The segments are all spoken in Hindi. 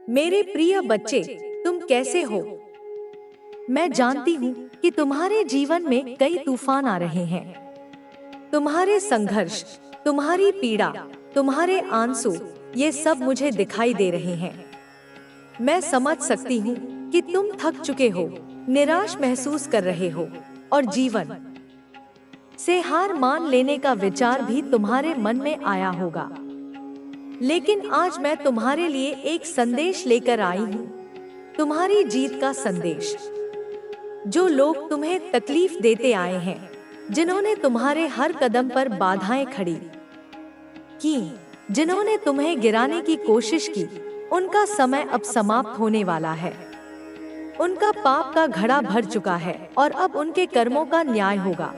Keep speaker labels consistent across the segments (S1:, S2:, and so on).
S1: मेरे प्रिय बच्चे, तुम कैसे हो? मैं जानती हूँ कि तुम्हारे जीवन में कई तूफान आ रहे हैं। तुम्हारे संघर्ष, तुम्हारी पीड़ा, तुम्हारे आंसू, ये सब मुझे दिखाई दे रहे हैं। मैं समझ सकती हूँ कि तुम थक चुके हो, निराश महसूस कर रहे हो और जीवन से हार मान लेने का विचार भी तुम्हारे मन में आया होगा। लेकिन आज मैं तुम्हारे लिए एक संदेश लेकर आई हूँ, तुम्हारी जीत का संदेश। जो लोग तुम्हें तकलीफ देते आए हैं, जिन्होंने तुम्हारे हर कदम पर बाधाएं खड़ी की, जिन्होंने तुम्हें गिराने की कोशिश की, उनका समय अब समाप्त होने वाला है। उनका पाप का घड़ा भर चुका है और अब उनके कर्मों का न्याय होगा।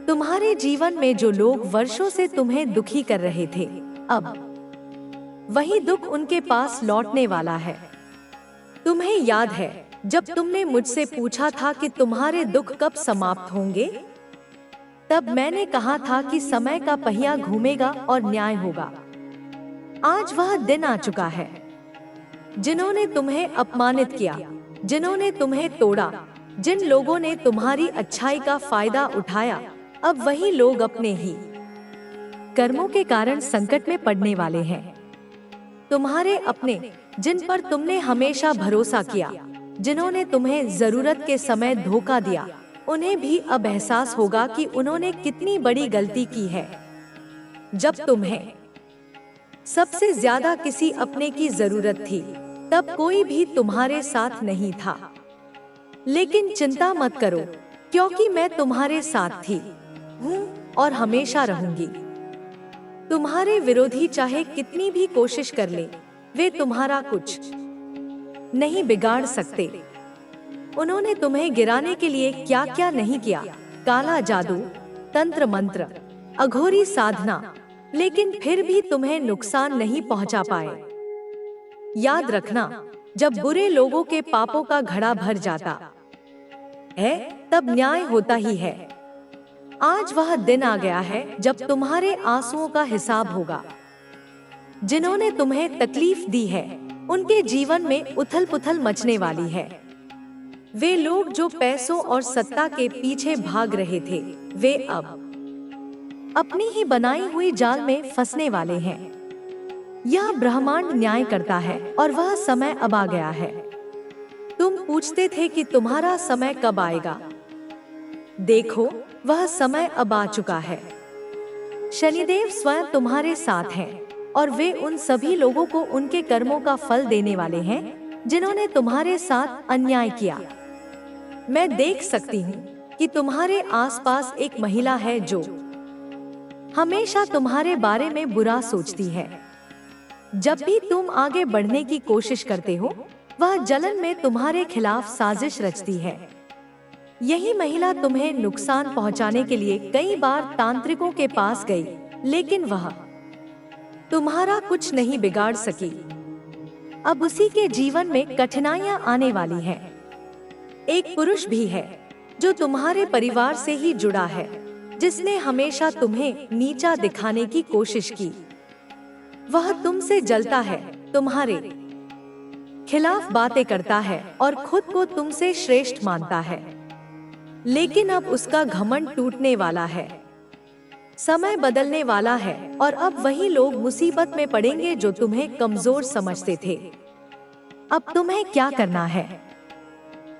S1: तुम्हारे जीवन में जो लोग वर्षों से तुम्हें दुखी कर रहे थे, अब वही दुख उनके पास लौटने वाला है। तुम्हें याद है जब तुमने मुझसे पूछा था कि तुम्हारे दुख कब समाप्त होंगे? तब मैंने कहा था कि समय का पहिया घूमेगा और न्याय होगा। आज वह दिन आ चुका है। जिन्होंने तुम्हें अपमानित किया, जिन्होंने तुम्हें तोड़ा, जिन लोगों ने तुम्हारी अच्छाई का फायदा उठाया, अब वही लोग अपने ही कर्मों के कारण संकट में पड़ने वाले हैं। तुम्हारे अपने, जिन पर तुमने हमेशा भरोसा किया, जिन्होंने तुम्हें जरूरत के समय धोखा दिया, उन्हें भी अब एहसास होगा कि उन्होंने कितनी बड़ी गलती की है। जब तुम्हें सबसे ज्यादा किसी अपने की जरूरत थी, तब कोई भी तुम्हारे साथ नहीं था। लेकिन चिंता मत करो, क्योंकि मैं तुम्हारे साथ थी, हूँ और हमेशा रहूंगी। तुम्हारे विरोधी चाहे कितनी भी कोशिश कर ले, वे तुम्हारा कुछ नहीं बिगाड़ सकते। उन्होंने तुम्हें गिराने के लिए क्या क्या नहीं किया, काला जादू, तंत्र मंत्र, अघोरी साधना, लेकिन फिर भी तुम्हें नुकसान नहीं पहुंचा पाए। याद रखना, जब बुरे लोगों के पापों का घड़ा भर जाता है, तब न्याय होता ही है। आज वह दिन आ गया है जब तुम्हारे आंसुओं का हिसाब होगा। जिन्होंने तुम्हें तकलीफ दी है, उनके जीवन में उथल-पुथल मचने वाली है। वे लोग जो पैसों और सत्ता के पीछे भाग रहे थे, वे अब अपनी ही बनाई हुई जाल में फंसने वाले हैं। यह ब्रह्मांड न्याय करता है और वह समय अब आ गया है। तुम पूछते थे कि तुम्हारा समय कब आएगा। देखो, वह समय अब आ चुका है। शनिदेव स्वयं तुम्हारे साथ हैं और वे उन सभी लोगों को उनके कर्मों का फल देने वाले हैं, जिन्होंने तुम्हारे साथ अन्याय किया। मैं देख सकती हूँ कि तुम्हारे आसपास एक महिला है जो हमेशा तुम्हारे बारे में बुरा सोचती है। जब भी तुम आगे बढ़ने की कोशिश करते हो, वह जलन में तुम्हारे खिलाफ साजिश रचती है। यही महिला तुम्हें नुकसान पहुंचाने के लिए कई बार तांत्रिकों के पास गई, लेकिन वह तुम्हारा कुछ नहीं बिगाड़ सकी। अब उसी के जीवन में कठिनाइयां आने वाली हैं। एक पुरुष भी है जो तुम्हारे परिवार से ही जुड़ा है, जिसने हमेशा तुम्हें नीचा दिखाने की कोशिश की। वह तुमसे जलता है, तुम्हारे खिलाफ बातें करता है और खुद को तुमसे श्रेष्ठ मानता है। लेकिन अब उसका घमंड टूटने वाला है। समय बदलने वाला है और अब वही लोग मुसीबत में पड़ेंगे जो तुम्हें कमजोर समझते थे। अब तुम्हें क्या करना है?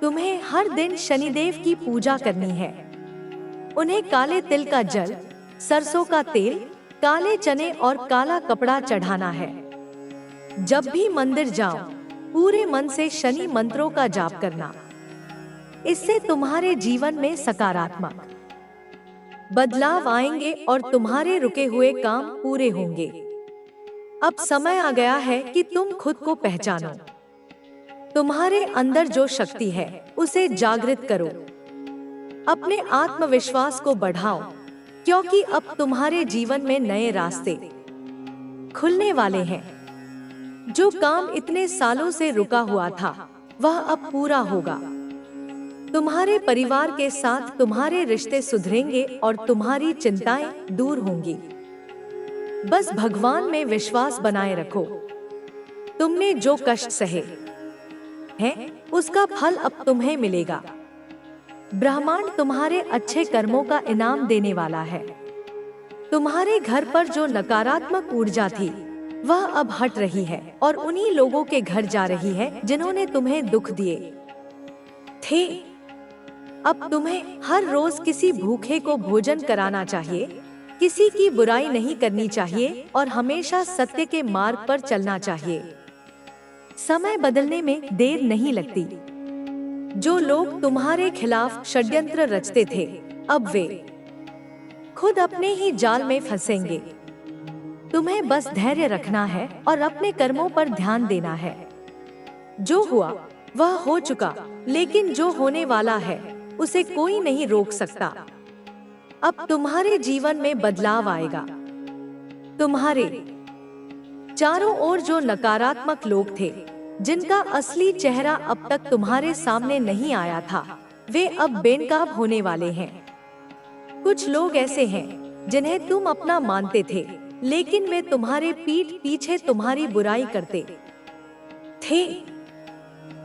S1: तुम्हें हर दिन शनिदेव की पूजा करनी है। उन्हें काले तिल का जल, सरसों का तेल, काले चने और काला कपड़ा चढ़ाना है। जब भी मंदिर जाओ, पूरे मन से शनि मंत्रों का जाप करना। इससे तुम्हारे जीवन में सकारात्मक बदलाव आएंगे और तुम्हारे रुके हुए काम पूरे होंगे। अब समय आ गया है कि तुम खुद को पहचानो। तुम्हारे अंदर जो शक्ति है, उसे जागृत करो। अपने आत्मविश्वास को बढ़ाओ, क्योंकि अब तुम्हारे जीवन में नए रास्ते खुलने वाले हैं। जो काम इतने सालों से रुका हुआ था, वह अब पूरा होगा। तुम्हारे परिवार के साथ तुम्हारे रिश्ते सुधरेंगे और तुम्हारी चिंताएं दूर होंगी। बस भगवान में विश्वास बनाए रखो। तुमने जो कष्ट सहे हैं, उसका फल अब तुम्हें मिलेगा। ब्रह्मांड तुम्हारे अच्छे कर्मों का इनाम देने वाला है। तुम्हारे घर पर जो नकारात्मक ऊर्जा थी वह अब हट रही है और उन्हीं लोगों के घर जा रही है जिन्होंने तुम्हें दुख दिए थे। अब तुम्हें हर रोज किसी भूखे को भोजन कराना चाहिए, किसी की बुराई नहीं करनी चाहिए और हमेशा सत्य के मार्ग पर चलना चाहिए। समय बदलने में देर नहीं लगती। जो लोग तुम्हारे खिलाफ षड्यंत्र रचते थे, अब वे खुद अपने ही जाल में फंसेंगे। तुम्हें बस धैर्य रखना है और अपने कर्मों पर ध्यान देना है। जो हुआ वह हो चुका, लेकिन जो होने वाला है उसे कोई नहीं रोक सकता। अब तुम्हारे जीवन में बदलाव आएगा। तुम्हारे चारों ओर जो नकारात्मक लोग थे, जिनका असली चेहरा अब तक तुम्हारे सामने नहीं आया था, वे अब बेनकाब होने वाले हैं। कुछ लोग ऐसे हैं जिन्हें तुम अपना मानते थे, लेकिन वे तुम्हारे पीठ पीछे तुम्हारी बुराई करते थे।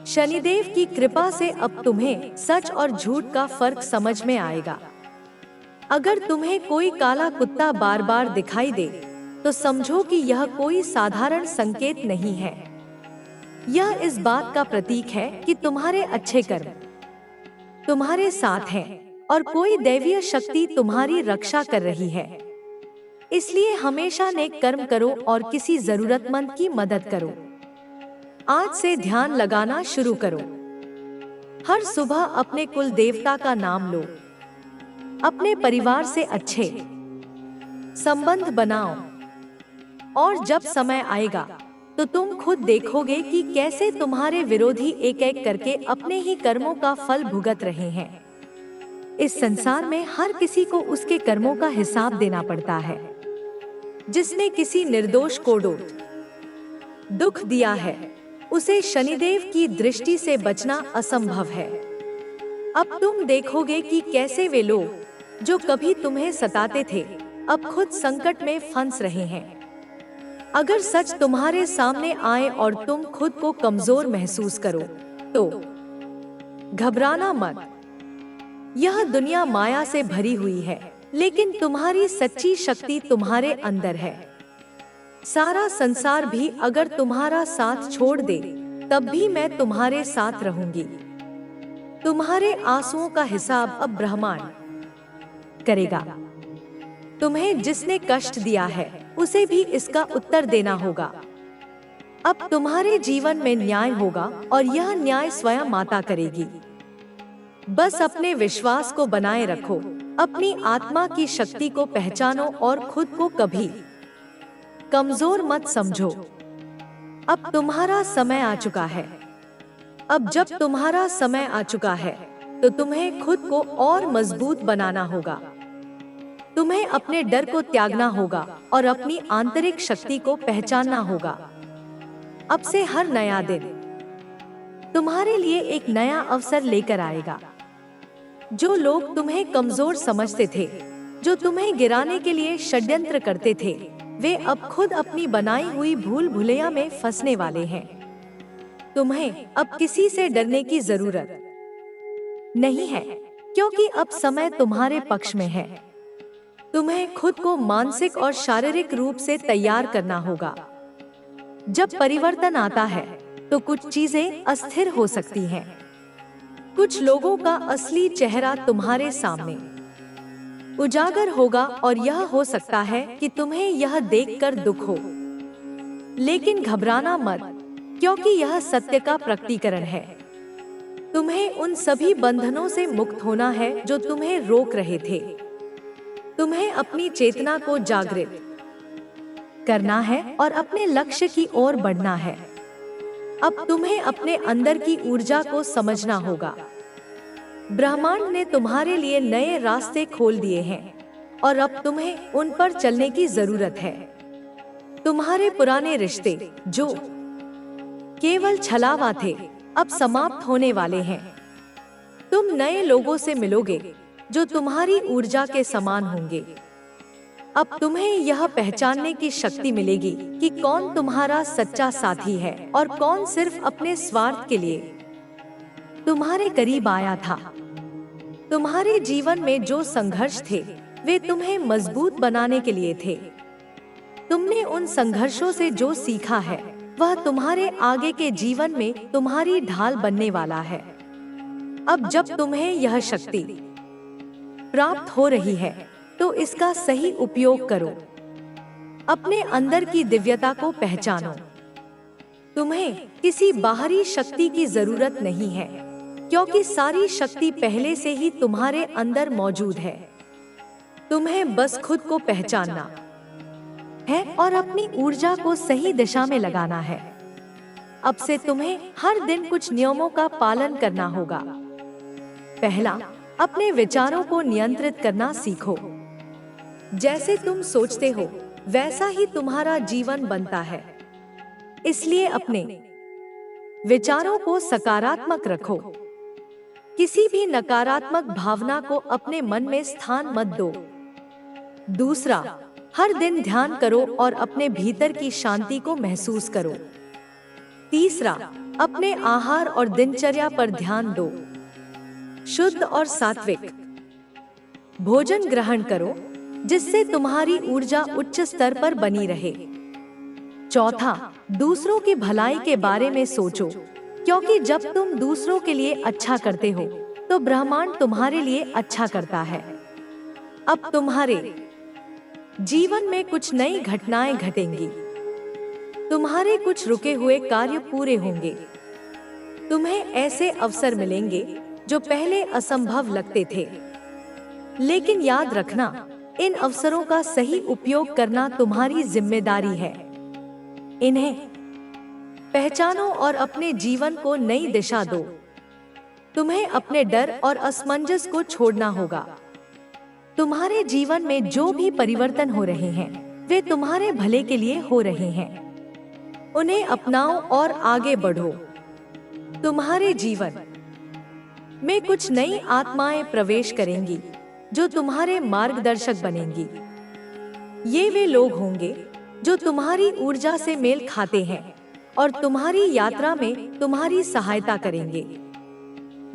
S1: शनिदेव की कृपा से अब तुम्हें सच और झूठ का फर्क समझ में आएगा। अगर तुम्हें कोई काला कुत्ता बार बार दिखाई दे, तो समझो कि यह कोई साधारण संकेत नहीं है। यह इस बात का प्रतीक है कि तुम्हारे अच्छे कर्म तुम्हारे साथ हैं और कोई दैवीय शक्ति तुम्हारी रक्षा कर रही है। इसलिए हमेशा नेक कर्म करो और किसी जरूरतमंद की मदद करो। आज से ध्यान लगाना शुरू करो। हर सुबह अपने कुल देवता का नाम लो। अपने परिवार से अच्छे संबंध बनाओ और जब समय आएगा तो तुम खुद देखोगे कि कैसे तुम्हारे विरोधी एक एक करके अपने ही कर्मों का फल भुगत रहे हैं। इस संसार में हर किसी को उसके कर्मों का हिसाब देना पड़ता है। जिसने किसी निर्दोष को दुख दिया है, उसे शनिदेव की दृष्टि से बचना असंभव है। अब तुम देखोगे कि कैसे वे लोग जो कभी तुम्हें सताते थे, अब खुद संकट में फंस रहे हैं। अगर सच तुम्हारे सामने आए और तुम खुद को कमजोर महसूस करो, तो घबराना मत। यह दुनिया माया से भरी हुई है, लेकिन तुम्हारी सच्ची शक्ति तुम्हारे अंदर है। सारा संसार भी अगर तुम्हारा साथ छोड़ दे, तब भी मैं तुम्हारे साथ रहूंगी। तुम्हारे आंसुओं का हिसाब अब ब्रह्मांड करेगा। तुम्हें जिसने कष्ट दिया है, उसे भी इसका उत्तर देना होगा। अब तुम्हारे जीवन में न्याय होगा और यह न्याय स्वयं माता करेगी। बस अपने विश्वास को बनाए रखो, अपनी आत्मा की शक्ति को पहचानो और खुद को कभी कमजोर मत समझो। अब तुम्हारा समय आ चुका है। अब जब तुम्हारा समय आ चुका है, तो तुम्हें खुद को और मजबूत बनाना होगा। तुम्हें अपने डर को त्यागना होगा और अपनी आंतरिक शक्ति को पहचानना होगा। अब से हर नया दिन तुम्हारे लिए एक नया अवसर लेकर आएगा। जो लोग तुम्हें कमजोर समझते थे, जो तुम्हें गिराने के लिए षड्यंत्र करते थे, वे अब खुद अपनी बनाई हुई भूल भुलैया में फंसने वाले हैं। तुम्हें अब किसी से डरने की जरूरत नहीं है, क्योंकि अब समय तुम्हारे पक्ष में है। तुम्हें खुद को मानसिक और शारीरिक रूप से तैयार करना होगा। जब परिवर्तन आता है, तो कुछ चीजें अस्थिर हो सकती हैं। कुछ लोगों का असली चेहरा तुम्हारे सामने उजागर होगा और यह हो सकता है कि तुम्हें यह देखकर दुख हो। लेकिन घबराना मत, क्योंकि यह सत्य का प्रकटीकरण है। तुम्हें उन सभी बंधनों से मुक्त होना है जो तुम्हें रोक रहे थे। तुम्हें अपनी चेतना को जागृत करना है और अपने लक्ष्य की ओर बढ़ना है। अब तुम्हें अपने अंदर की ऊर्जा को समझना होगा। ब्रह्मांड ने तुम्हारे लिए नए रास्ते खोल दिए हैं और अब तुम्हें उन पर चलने की जरूरत है। तुम्हारे पुराने रिश्ते जो केवल छलावा थे, अब समाप्त होने वाले हैं। तुम नए लोगों से मिलोगे जो तुम्हारी ऊर्जा के समान होंगे। अब तुम्हें यह पहचानने की शक्ति मिलेगी कि कौन तुम्हारा सच्चा साथी है और कौन सिर्फ अपने स्वार्थ के लिए तुम्हारे करीब आया था। तुम्हारे जीवन में जो संघर्ष थे वे तुम्हें मजबूत बनाने के लिए थे। तुमने उन संघर्षों से जो सीखा है वह तुम्हारे आगे के जीवन में तुम्हारी ढाल बनने वाला है। अब जब तुम्हें यह शक्ति प्राप्त हो रही है तो इसका सही उपयोग करो। अपने अंदर की दिव्यता को पहचानो। तुम्हें किसी बाहरी शक्ति की जरूरत नहीं है, क्योंकि सारी शक्ति पहले से ही तुम्हारे अंदर मौजूद है। तुम्हें बस खुद को पहचानना है और अपनी ऊर्जा को सही दिशा में लगाना है। अब से तुम्हें हर दिन कुछ नियमों का पालन करना होगा। पहला, अपने विचारों को नियंत्रित करना सीखो। जैसे तुम सोचते हो वैसा ही तुम्हारा जीवन बनता है, इसलिए अपने विचारों को सकारात्मक रखो। किसी भी नकारात्मक भावना को अपने मन में स्थान मत दो। दूसरा, हर दिन ध्यान करो और अपने भीतर की शांति को महसूस करो। तीसरा, अपने आहार और दिनचर्या पर ध्यान दो। शुद्ध और सात्विक भोजन ग्रहण करो, जिससे तुम्हारी ऊर्जा उच्च स्तर पर बनी रहे। चौथा, दूसरों की भलाई के बारे में सोचो, क्योंकि जब तुम दूसरों के लिए अच्छा करते हो तो ब्रह्मांड तुम्हारे लिए अच्छा करता है। अब तुम्हारे जीवन में कुछ नई घटनाएं घटेंगी। तुम्हारे कुछ रुके हुए कार्य पूरे होंगे। तुम्हें ऐसे अवसर मिलेंगे जो पहले असंभव लगते थे। लेकिन याद रखना, इन अवसरों का सही उपयोग करना तुम्हारी जिम्मेदारी है। इन्हें पहचानो और अपने जीवन को नई दिशा दो। तुम्हें अपने डर और असमंजस को छोड़ना होगा। तुम्हारे जीवन में जो भी परिवर्तन हो रहे हैं वे तुम्हारे भले के लिए हो रहे हैं। उन्हें अपनाओ और आगे बढ़ो। तुम्हारे जीवन में कुछ नई आत्माएं प्रवेश करेंगी जो तुम्हारे मार्गदर्शक बनेंगी। ये वे लोग होंगे जो तुम्हारी ऊर्जा से मेल खाते हैं और तुम्हारी यात्रा में तुम्हारी सहायता करेंगे।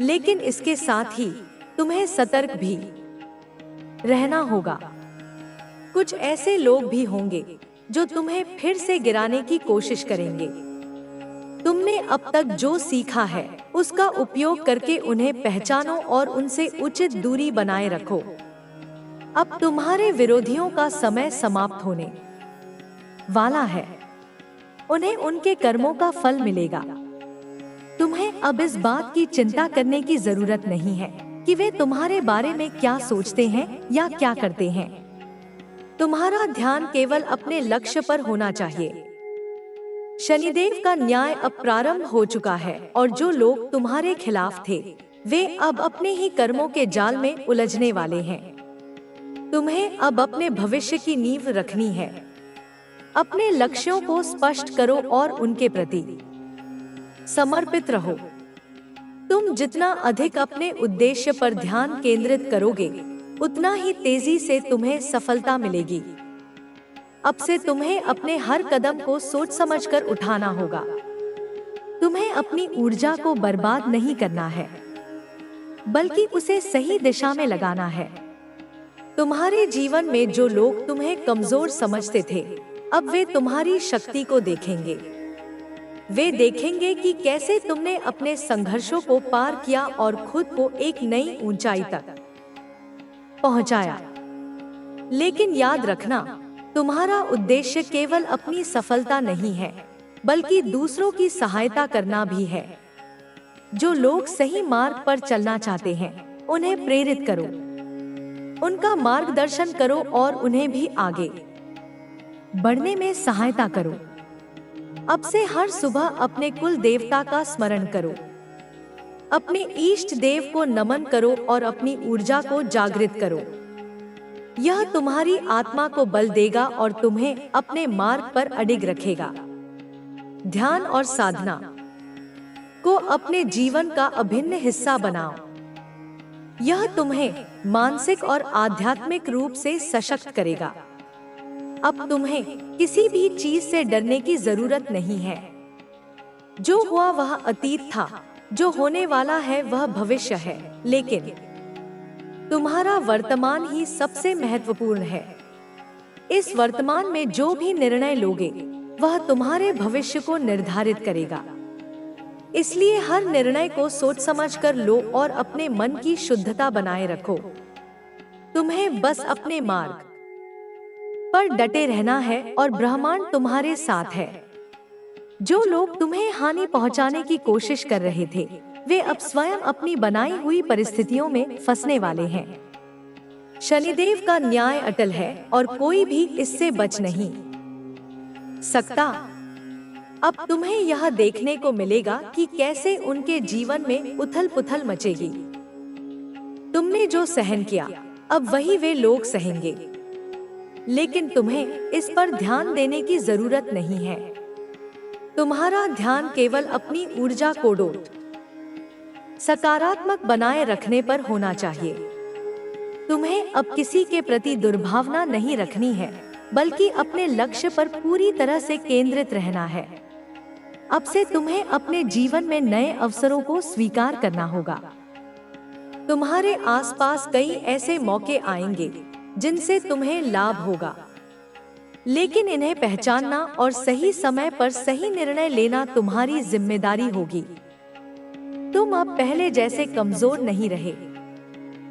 S1: लेकिन इसके साथ ही तुम्हें सतर्क भी रहना होगा। कुछ ऐसे लोग भी होंगे जो तुम्हें फिर से गिराने की कोशिश करेंगे। तुमने अब तक जो सीखा है उसका उपयोग करके उन्हें पहचानो और उनसे उचित दूरी बनाए रखो। अब तुम्हारे विरोधियों का समय समाप्त होने वाला है। उन्हें उनके कर्मों का फल मिलेगा। तुम्हें अब इस बात की चिंता करने की जरूरत नहीं है कि वे तुम्हारे बारे में क्या सोचते हैं या क्या करते हैं। तुम्हारा ध्यान केवल अपने लक्ष्य पर होना चाहिए। शनिदेव का न्याय अब प्रारंभ हो चुका है और जो लोग तुम्हारे खिलाफ थे वे अब अपने ही कर्मों के जाल में उलझने वाले हैं। तुम्हें अब अपने भविष्य की नींव रखनी है। अपने लक्ष्यों को स्पष्ट करो और उनके प्रति समर्पित रहो। तुम जितना अधिक अपने उद्देश्य पर ध्यान केंद्रित करोगे उतना ही तेजी से तुम्हें सफलता मिलेगी। अब से तुम्हें अपने हर कदम को सोच समझकर उठाना होगा। तुम्हें अपनी ऊर्जा को बर्बाद नहीं करना है, बल्कि उसे सही दिशा में लगाना है। तुम्हारे जीवन में जो लोग तुम्हें कमजोर समझते थे अब वे तुम्हारी शक्ति को देखेंगे। वे देखेंगे कि कैसे तुमने अपने संघर्षों को पार किया और खुद को एक नई ऊंचाई तक पहुंचाया। लेकिन याद रखना, तुम्हारा उद्देश्य केवल अपनी सफलता नहीं है, बल्कि दूसरों की सहायता करना भी है। जो लोग सही मार्ग पर चलना चाहते हैं उन्हें प्रेरित करो, उनका मार्गदर्शन करो और उन्हें भी आगे बढ़ने में सहायता करो। अब से हर सुबह अपने कुल देवता का स्मरण करो, अपने इष्ट देव को नमन करो और अपनी ऊर्जा को जागृत करो। यह तुम्हारी आत्मा को बल देगा और तुम्हें अपने मार्ग पर अडिग रखेगा। ध्यान और साधना को अपने जीवन का अभिन्न हिस्सा बनाओ। यह तुम्हें मानसिक और आध्यात्मिक रूप से सशक्त करेगा। अब तुम्हें किसी भी चीज से डरने की जरूरत नहीं है। जो हुआ वह अतीत था, जो होने वाला है वह भविष्य है, लेकिन तुम्हारा वर्तमान ही सबसे महत्वपूर्ण है। इस वर्तमान में जो भी निर्णय लोगे वह तुम्हारे भविष्य को निर्धारित करेगा। इसलिए हर निर्णय को सोच समझकर लो और अपने मन की शुद्धता बनाए रखो। तुम्हें बस अपने मार्ग पर डटे रहना है और ब्रह्मांड तुम्हारे साथ है। जो लोग तुम्हें हानि पहुंचाने की कोशिश कर रहे थे, वे अब स्वयं अपनी बनाई हुई परिस्थितियों में फंसने वाले हैं। शनिदेव का न्याय अटल है और कोई भी इससे बच नहीं सकता। अब तुम्हें यह देखने को मिलेगा कि कैसे उनके जीवन में उथल पुथल मचेगी। तुमने जो सहन किया अब वही वे लोग सहेंगे, लेकिन तुम्हें इस पर ध्यान देने की जरूरत नहीं है। तुम्हारा ध्यान केवल अपनी ऊर्जा को सकारात्मक बनाए रखने पर होना चाहिए। तुम्हें अब किसी के प्रति दुर्भावना नहीं रखनी है, बल्कि अपने लक्ष्य पर पूरी तरह से केंद्रित रहना है। अब से तुम्हें अपने जीवन में नए अवसरों को स्वीकार करना होगा। तुम्हारे आसपास कई ऐसे मौके आएंगे जिनसे तुम्हें लाभ होगा, लेकिन इन्हें पहचानना और सही समय पर सही निर्णय लेना तुम्हारी जिम्मेदारी होगी। तुम अब पहले जैसे कमजोर नहीं रहे।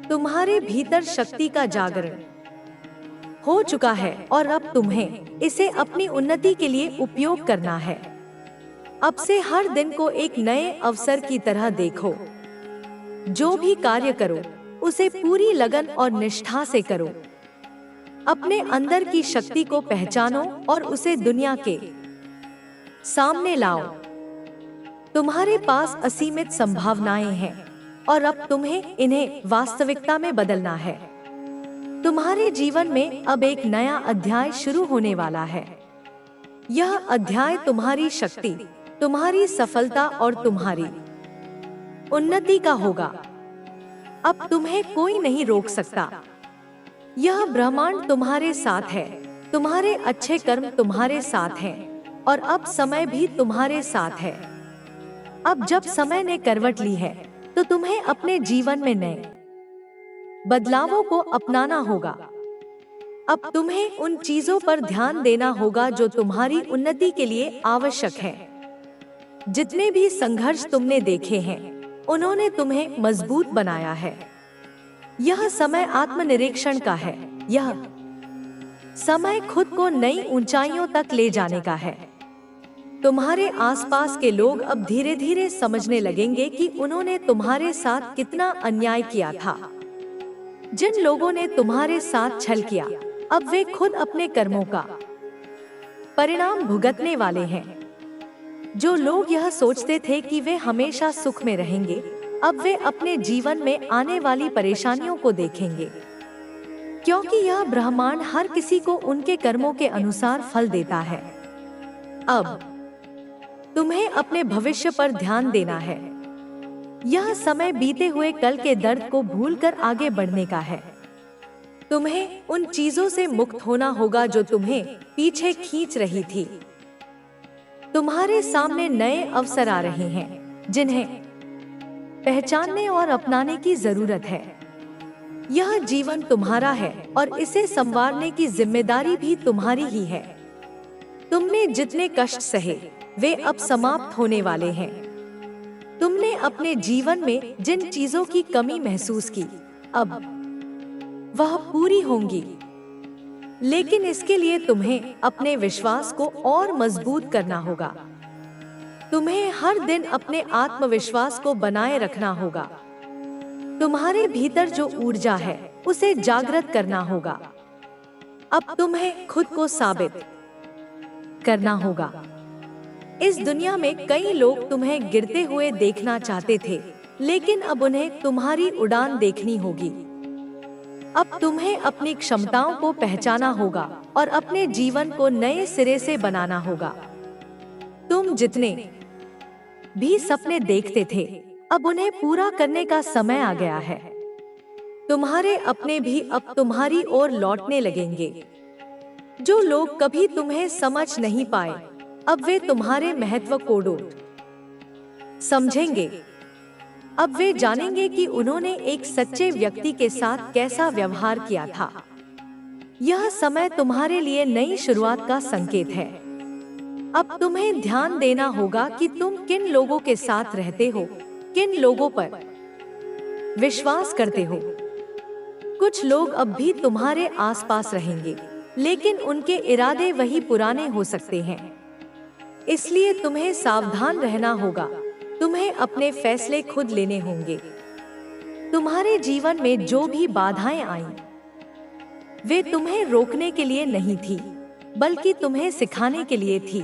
S1: तुम्हारे भीतर शक्ति का जागरण हो चुका है और अब तुम्हें इसे अपनी उन्नति के लिए उपयोग करना है। अब से हर दिन को एक नए अवसर की तरह देखो। जो भी कार्य करो उसे पूरी लगन और निष्ठा से करो। अपने अंदर की शक्ति को पहचानो और उसे दुनिया के सामने लाओ। तुम्हारे पास असीमित संभावनाएं हैं और अब तुम्हें इन्हें वास्तविकता में बदलना है। तुम्हारे जीवन में अब एक नया अध्याय शुरू होने वाला है। यह अध्याय तुम्हारी शक्ति, तुम्हारी सफलता और तुम्हारी उन्नति का होगा। अब तुम्हें कोई नहीं रोक सकता। यह ब्रह्मांड तुम्हारे साथ है। तुम्हारे अच्छे कर्म तुम्हारे साथ हैं और अब समय भी तुम्हारे साथ है। अब जब समय ने करवट ली है तो तुम्हें अपने जीवन में नए बदलावों को अपनाना होगा। अब तुम्हें उन चीजों पर ध्यान देना होगा जो तुम्हारी उन्नति के लिए आवश्यक है। जितने भी संघर्ष तुमने देखे हैं उन्होंने तुम्हें मजबूत बनाया है। यह समय आत्मनिरीक्षण का है। यह समय खुद को नई ऊंचाइयों तक ले जाने का है। तुम्हारे आसपास के लोग अब धीरे धीरे समझने लगेंगे कि उन्होंने तुम्हारे साथ कितना अन्याय किया था। जिन लोगों ने तुम्हारे साथ छल किया, अब वे खुद अपने कर्मों का परिणाम भुगतने वाले हैं। जो लोग यह सोचते थे कि वे हमेशा सुख में रहेंगे, अब वे अपने जीवन में आने वाली परेशानियों को देखेंगे, क्योंकि यह ब्रह्मांड हर किसी को उनके कर्मों के अनुसार फल देता है। अब तुम्हें अपने भविष्य पर ध्यान देना है। यह समय बीते हुए कल के दर्द को भूलकर आगे बढ़ने का है। तुम्हें उन चीजों से मुक्त होना होगा जो तुम्हें पीछे खींच रही थी। तुम्हारे सामने नए अवसर आ रहे हैं जिन्हें पहचानने और अपनाने की जरूरत है। यह जीवन तुम्हारा है और इसे संवारने की जिम्मेदारी भी तुम्हारी ही है। तुमने जितने कष्ट सहे वे अब समाप्त होने वाले हैं। तुमने अपने जीवन में जिन चीजों की कमी महसूस की, अब वह पूरी होंगी। लेकिन इसके लिए तुम्हें अपने विश्वास को और मजबूत करना होगा। तुम्हें हर दिन अपने आत्मविश्वास को बनाए रखना होगा। तुम्हारे भीतर जो ऊर्जा है उसे जागृत करना होगा। अब तुम्हें खुद को साबित करना होगा। इस दुनिया में कई लोग तुम्हें गिरते हुए देखना चाहते थे, लेकिन अब उन्हें तुम्हारी उड़ान देखनी होगी। अब तुम्हें अपनी क्षमताओं को पहचाना होगा और अपने जीवन को नए सिरे से बनाना होगा। तुम जितने भी सपने देखते थे, अब उन्हें पूरा करने का समय आ गया है। तुम्हारे अपने भी अब तुम्हारी ओर लौटने लगेंगे। जो लोग कभी तुम्हें समझ नहीं पाए, अब वे तुम्हारे महत्व को समझेंगे। अब वे जानेंगे कि उन्होंने एक सच्चे व्यक्ति के साथ कैसा व्यवहार किया था। यह समय तुम्हारे लिए नई शुरुआत का संकेत है। अब तुम्हें ध्यान देना होगा कि तुम किन लोगों के साथ रहते हो, किन लोगों पर विश्वास करते हो। कुछ लोग अब भी तुम्हारे आसपास रहेंगे, लेकिन उनके इरादे वही पुराने हो सकते हैं। इसलिए तुम्हें सावधान रहना होगा। तुम्हें अपने फैसले खुद लेने होंगे। तुम्हारे जीवन में जो भी बाधाएं आईं, वे तुम्हें रोकने के लिए नहीं थी, बल्कि तुम्हें सिखाने के लिए थी।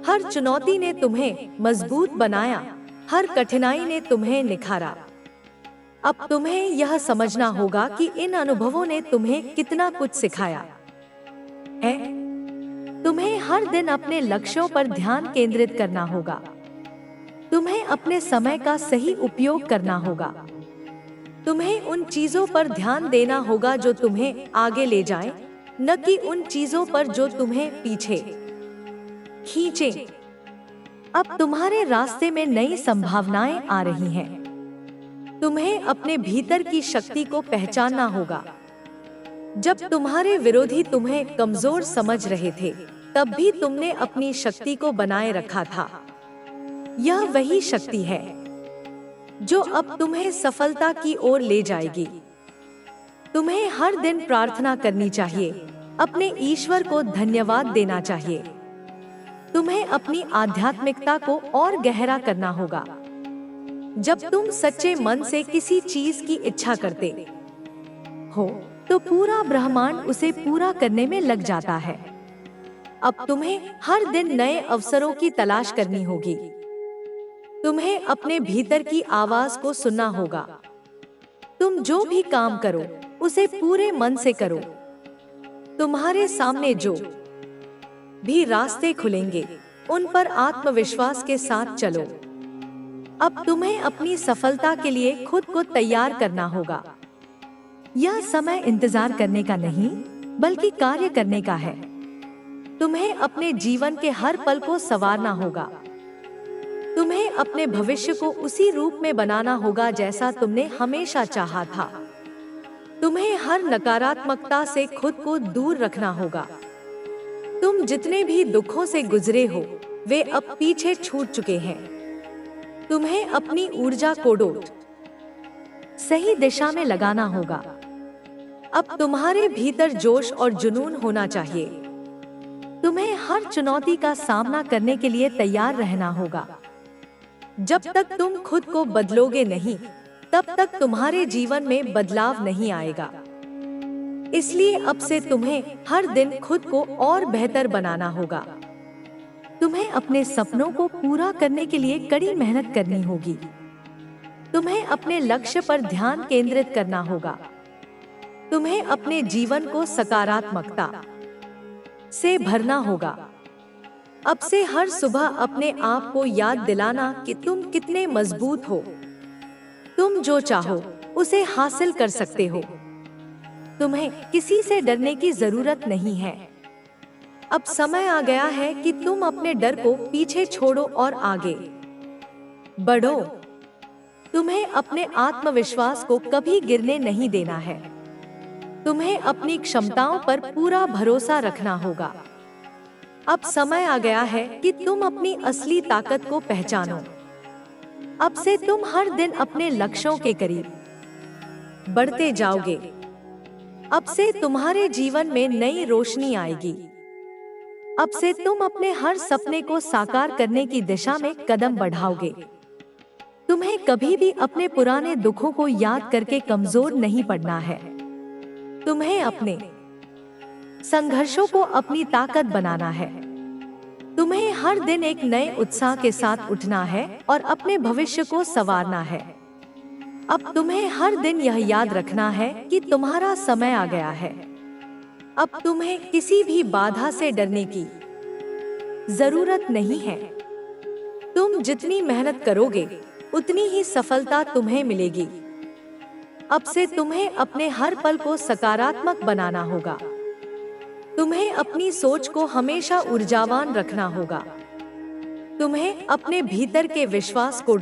S1: हर चुनौती ने तुम्हें मजबूत बनाया, हर कठिनाई ने तुम्हें निखारा। अब तुम्हें यह समझना होगा कि इन अनुभवों ने तुम्हें कितना कुछ सिखाया है। तुम्हें हर दिन अपने लक्ष्यों पर ध्यान केंद्रित करना होगा। तुम्हें अपने समय का सही उपयोग करना होगा। तुम्हें उन चीजों पर ध्यान देना होगा जो तुम्हें आगे ले जाएं, न कि उन चीजों पर जो तुम्हें पीछे खींचें। अब तुम्हारे रास्ते में नई संभावनाएं आ रही हैं। तुम्हें अपने भीतर की शक्ति को पहचानना होगा। जब तुम्हारे विरोधी तुम्हें कमजोर समझ रहे थे, तब भी तुमने अपनी शक्ति को बनाए रखा था। यह वही शक्ति है जो अब तुम्हें सफलता की ओर ले जाएगी। तुम्हें हर दिन प्रार्थना करनी चाहिए, अपने ईश्वर को धन्यवाद देना चाहिए। तुम्हें अपनी आध्यात्मिकता को और गहरा करना होगा। जब तुम सच्चे मन से किसी चीज की इच्छा करते हो, तो पूरा ब्रह्मांड उसे पूरा करने में लग जाता है। अब तुम्हें हर दिन नए अवसरों की तलाश करनी होगी। तुम्हें अपने भीतर की आवाज को सुनना होगा। तुम जो भी काम करो, उसे पूरे मन से करो। तुम्हारे सामने जो भी रास्ते खुलेंगे, उन पर आत्मविश्वास के साथ चलो। अब तुम्हें अपनी सफलता के लिए खुद को तैयार करना होगा। यह समय इंतजार करने का नहीं, बल्कि कार्य करने का है। तुम्हें अपने जीवन के हर पल को संवारना होगा। तुम्हें अपने भविष्य को उसी रूप में बनाना होगा जैसा तुमने हमेशा चाहा था। तुम्हें हर नकारात्मकता से खुद को दूर रखना होगा। तुम जितने भी दुखों से गुजरे हो, वे अब पीछे छूट चुके हैं। तुम्हें अपनी ऊर्जा को सही दिशा में लगाना होगा। अब तुम्हारे भीतर जोश और जुनून होना चाहिए। तुम्हें हर चुनौती का सामना करने के लिए तैयार रहना होगा। जब तक तुम खुद को बदलोगे नहीं, तब तक तुम्हारे जीवन में बदलाव नहीं आएगा। इसलिए अब से तुम्हें हर दिन खुद को और बेहतर बनाना होगा। तुम्हें अपने सपनों को पूरा करने के लिए कड़ी मेहनत करनी होगी। तुम्हें अपने लक्ष्य पर ध्यान केंद्रित करना होगा। तुम्हें अपने जीवन को सकारात्मकता से भरना होगा। अब से हर सुबह अपने आप को याद दिलाना कि तुम कितने मजबूत हो। तुम जो चाहो उसे हासिल कर सकते हो। तुम्हें किसी से डरने की जरूरत नहीं है। अब समय आ गया है कि तुम अपने डर को पीछे छोड़ो और आगे बढ़ो। तुम्हें अपने आत्मविश्वास को कभी गिरने नहीं देना है। तुम्हें अपनी क्षमताओं पर पूरा भरोसा रखना होगा। अब समय आ गया है कि तुम अपनी असली ताकत को पहचानो। अब से तुम हर दिन अपने लक्ष्यों के करीब बढ़ते जाओगे। अब से तुम्हारे जीवन में नई रोशनी आएगी। अब से तुम अपने हर सपने को साकार करने की दिशा में कदम बढ़ाओगे। तुम्हें कभी भी अपने पुराने दुखों को याद करके कमजोर नहीं पड़ना है। तुम्हें अपने संघर्षों को अपनी ताकत बनाना है। तुम्हें हर दिन एक नए उत्साह के साथ उठना है और अपने भविष्य को संवारना है। अब तुम्हें हर दिन यह याद रखना है कि तुम्हारा समय आ गया है। अब तुम्हें किसी भी बाधा से डरने की जरूरत नहीं है। तुम जितनी मेहनत करोगे, उतनी ही सफलता तुम्हें मिलेगी। अब से तुम्हें अपने हर पल को सकारात्मक बनाना होगा। तुम्हें अपनी सोच को हमेशा ऊर्जावान रखना होगा। तुम्हें अपने भीतर के विश्वास को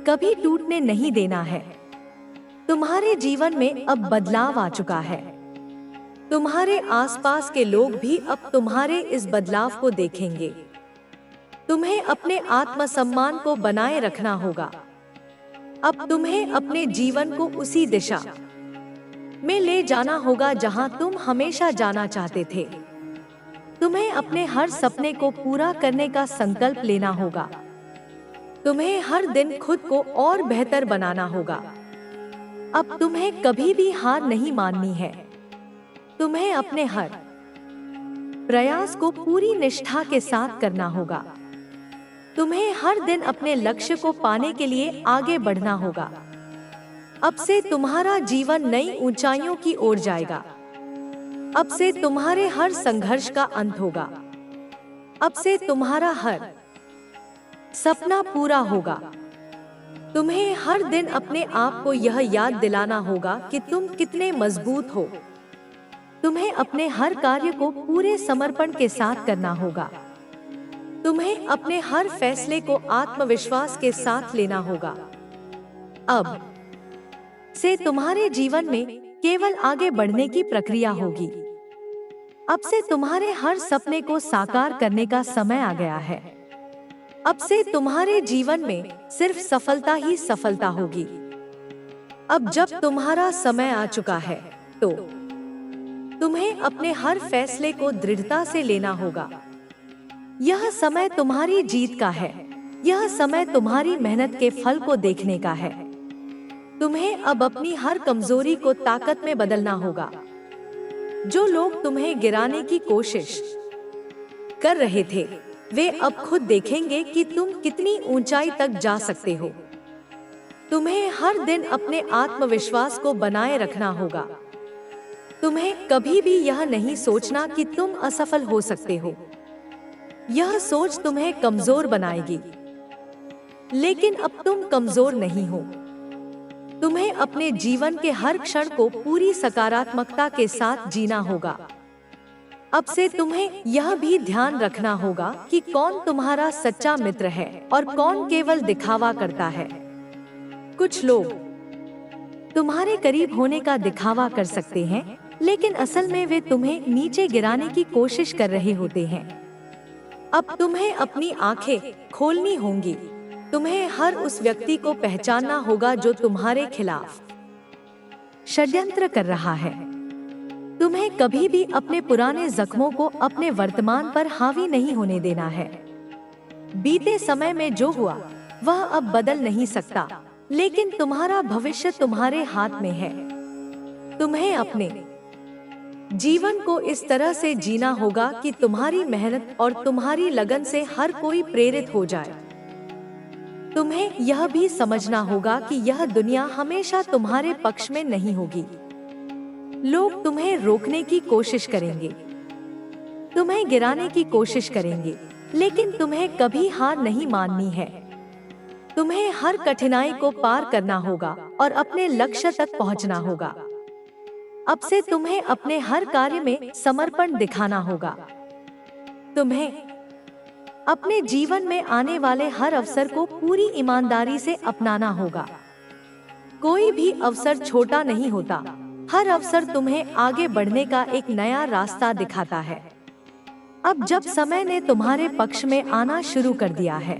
S1: कभी टूटने नहीं देना है। तुम्हारे जीवन में अब बदलाव आ चुका है। तुम्हारे आसपास के लोग भी अब तुम्हारे इस बदलाव को देखेंगे। तुम्हें अपने आत्मसम्मान को बनाए रखना होगा। अब तुम्हें अपने जीवन को उसी दिशा में ले जाना होगा जहां तुम हमेशा जाना चाहते थे। तुम्हें अपने हर सपने को पूरा करने का संकल्प लेना होगा। तुम्हें हर दिन खुद को और बेहतर बनाना होगा। अब तुम्हें कभी भी हार नहीं माननी है। तुम्हें अपने हर प्रयास को पूरी निष्ठा के साथ करना होगा। तुम्हें हर दिन अपने लक्ष्य को पाने के लिए आगे बढ़ना होगा। अब से तुम्हारा जीवन नई ऊंचाइयों की ओर जाएगा। अब से तुम्हारे हर संघर्ष का अंत होगा। अब से तुम्हारा हर सपना पूरा होगा। तुम्हें हर दिन अपने आप को यह याद दिलाना होगा कि तुम कितने मजबूत हो। तुम्हें अपने हर कार्य को पूरे समर्पण के साथ करना होगा। तुम्हें अपने हर फैसले को आत्मविश्वास के साथ लेना होगा। अब से तुम्हारे जीवन में केवल आगे बढ़ने की प्रक्रिया होगी। अब से तुम्हारे हर सपने को साकार करने का समय आ गया है। अब से तुम्हारे जीवन में सिर्फ सफलता ही सफलता होगी। अब जब तुम्हारा समय आ चुका है तो तुम्हें अपने हर फैसले को दृढ़ता से लेना होगा। यह समय तुम्हारी जीत का है। यह समय तुम्हारी मेहनत के फल को देखने का है। तुम्हें अब अपनी हर कमजोरी को ताकत में बदलना होगा। जो लोग तुम्हें गिराने की कोशिश कर रहे थे, वे अब खुद देखेंगे कि तुम कितनी ऊंचाई तक जा सकते हो। तुम्हें हर दिन अपने आत्मविश्वास को बनाए रखना होगा। तुम्हें कभी भी यह नहीं सोचना कि तुम असफल हो सकते हो। यह सोच तुम्हें कमजोर बनाएगी। लेकिन अब तुम कमजोर नहीं हो। तुम्हें अपने जीवन के हर क्षण को पूरी सकारात्मकता के साथ जीना होगा। अब से तुम्हें यह भी ध्यान रखना होगा कि कौन तुम्हारा सच्चा मित्र है और कौन केवल दिखावा करता है। कुछ लोग तुम्हारे करीब होने का दिखावा कर सकते हैं, लेकिन असल में वे तुम्हें नीचे गिराने की कोशिश कर रहे होते हैं। अब तुम्हें अपनी आंखें खोलनी होंगी। तुम्हें हर उस व्यक्ति को पहचानना होगा जो तुम्हारे खिलाफ षड्यंत्र कर रहा है। तुम्हें कभी भी अपने पुराने जख्मों को अपने वर्तमान पर हावी नहीं होने देना है। बीते समय में जो हुआ वह अब बदल नहीं सकता, लेकिन तुम्हारा भविष्य तुम्हारे हाथ में है। तुम्हें अपने जीवन को इस तरह से जीना होगा कि तुम्हारी मेहनत और तुम्हारी लगन से हर कोई प्रेरित हो जाए। तुम्हें यह भी समझना होगा कि यह दुनिया हमेशा तुम्हारे पक्ष में नहीं होगी। लोग तुम्हें रोकने की कोशिश करेंगे, तुम्हें गिराने की कोशिश करेंगे, लेकिन तुम्हें कभी हार नहीं माननी है। तुम्हें हर कठिनाई को पार करना होगा और अपने लक्ष्य तक पहुंचना होगा। अब से तुम्हें अपने हर कार्य में समर्पण दिखाना होगा। तुम्हें अपने जीवन में आने वाले हर अवसर को पूरी ईमानदारी से अपनाना होगा। कोई भी अवसर छोटा नहीं होता। हर अवसर तुम्हें आगे बढ़ने का एक नया रास्ता दिखाता है। अब जब समय ने तुम्हारे पक्ष में आना शुरू कर दिया है,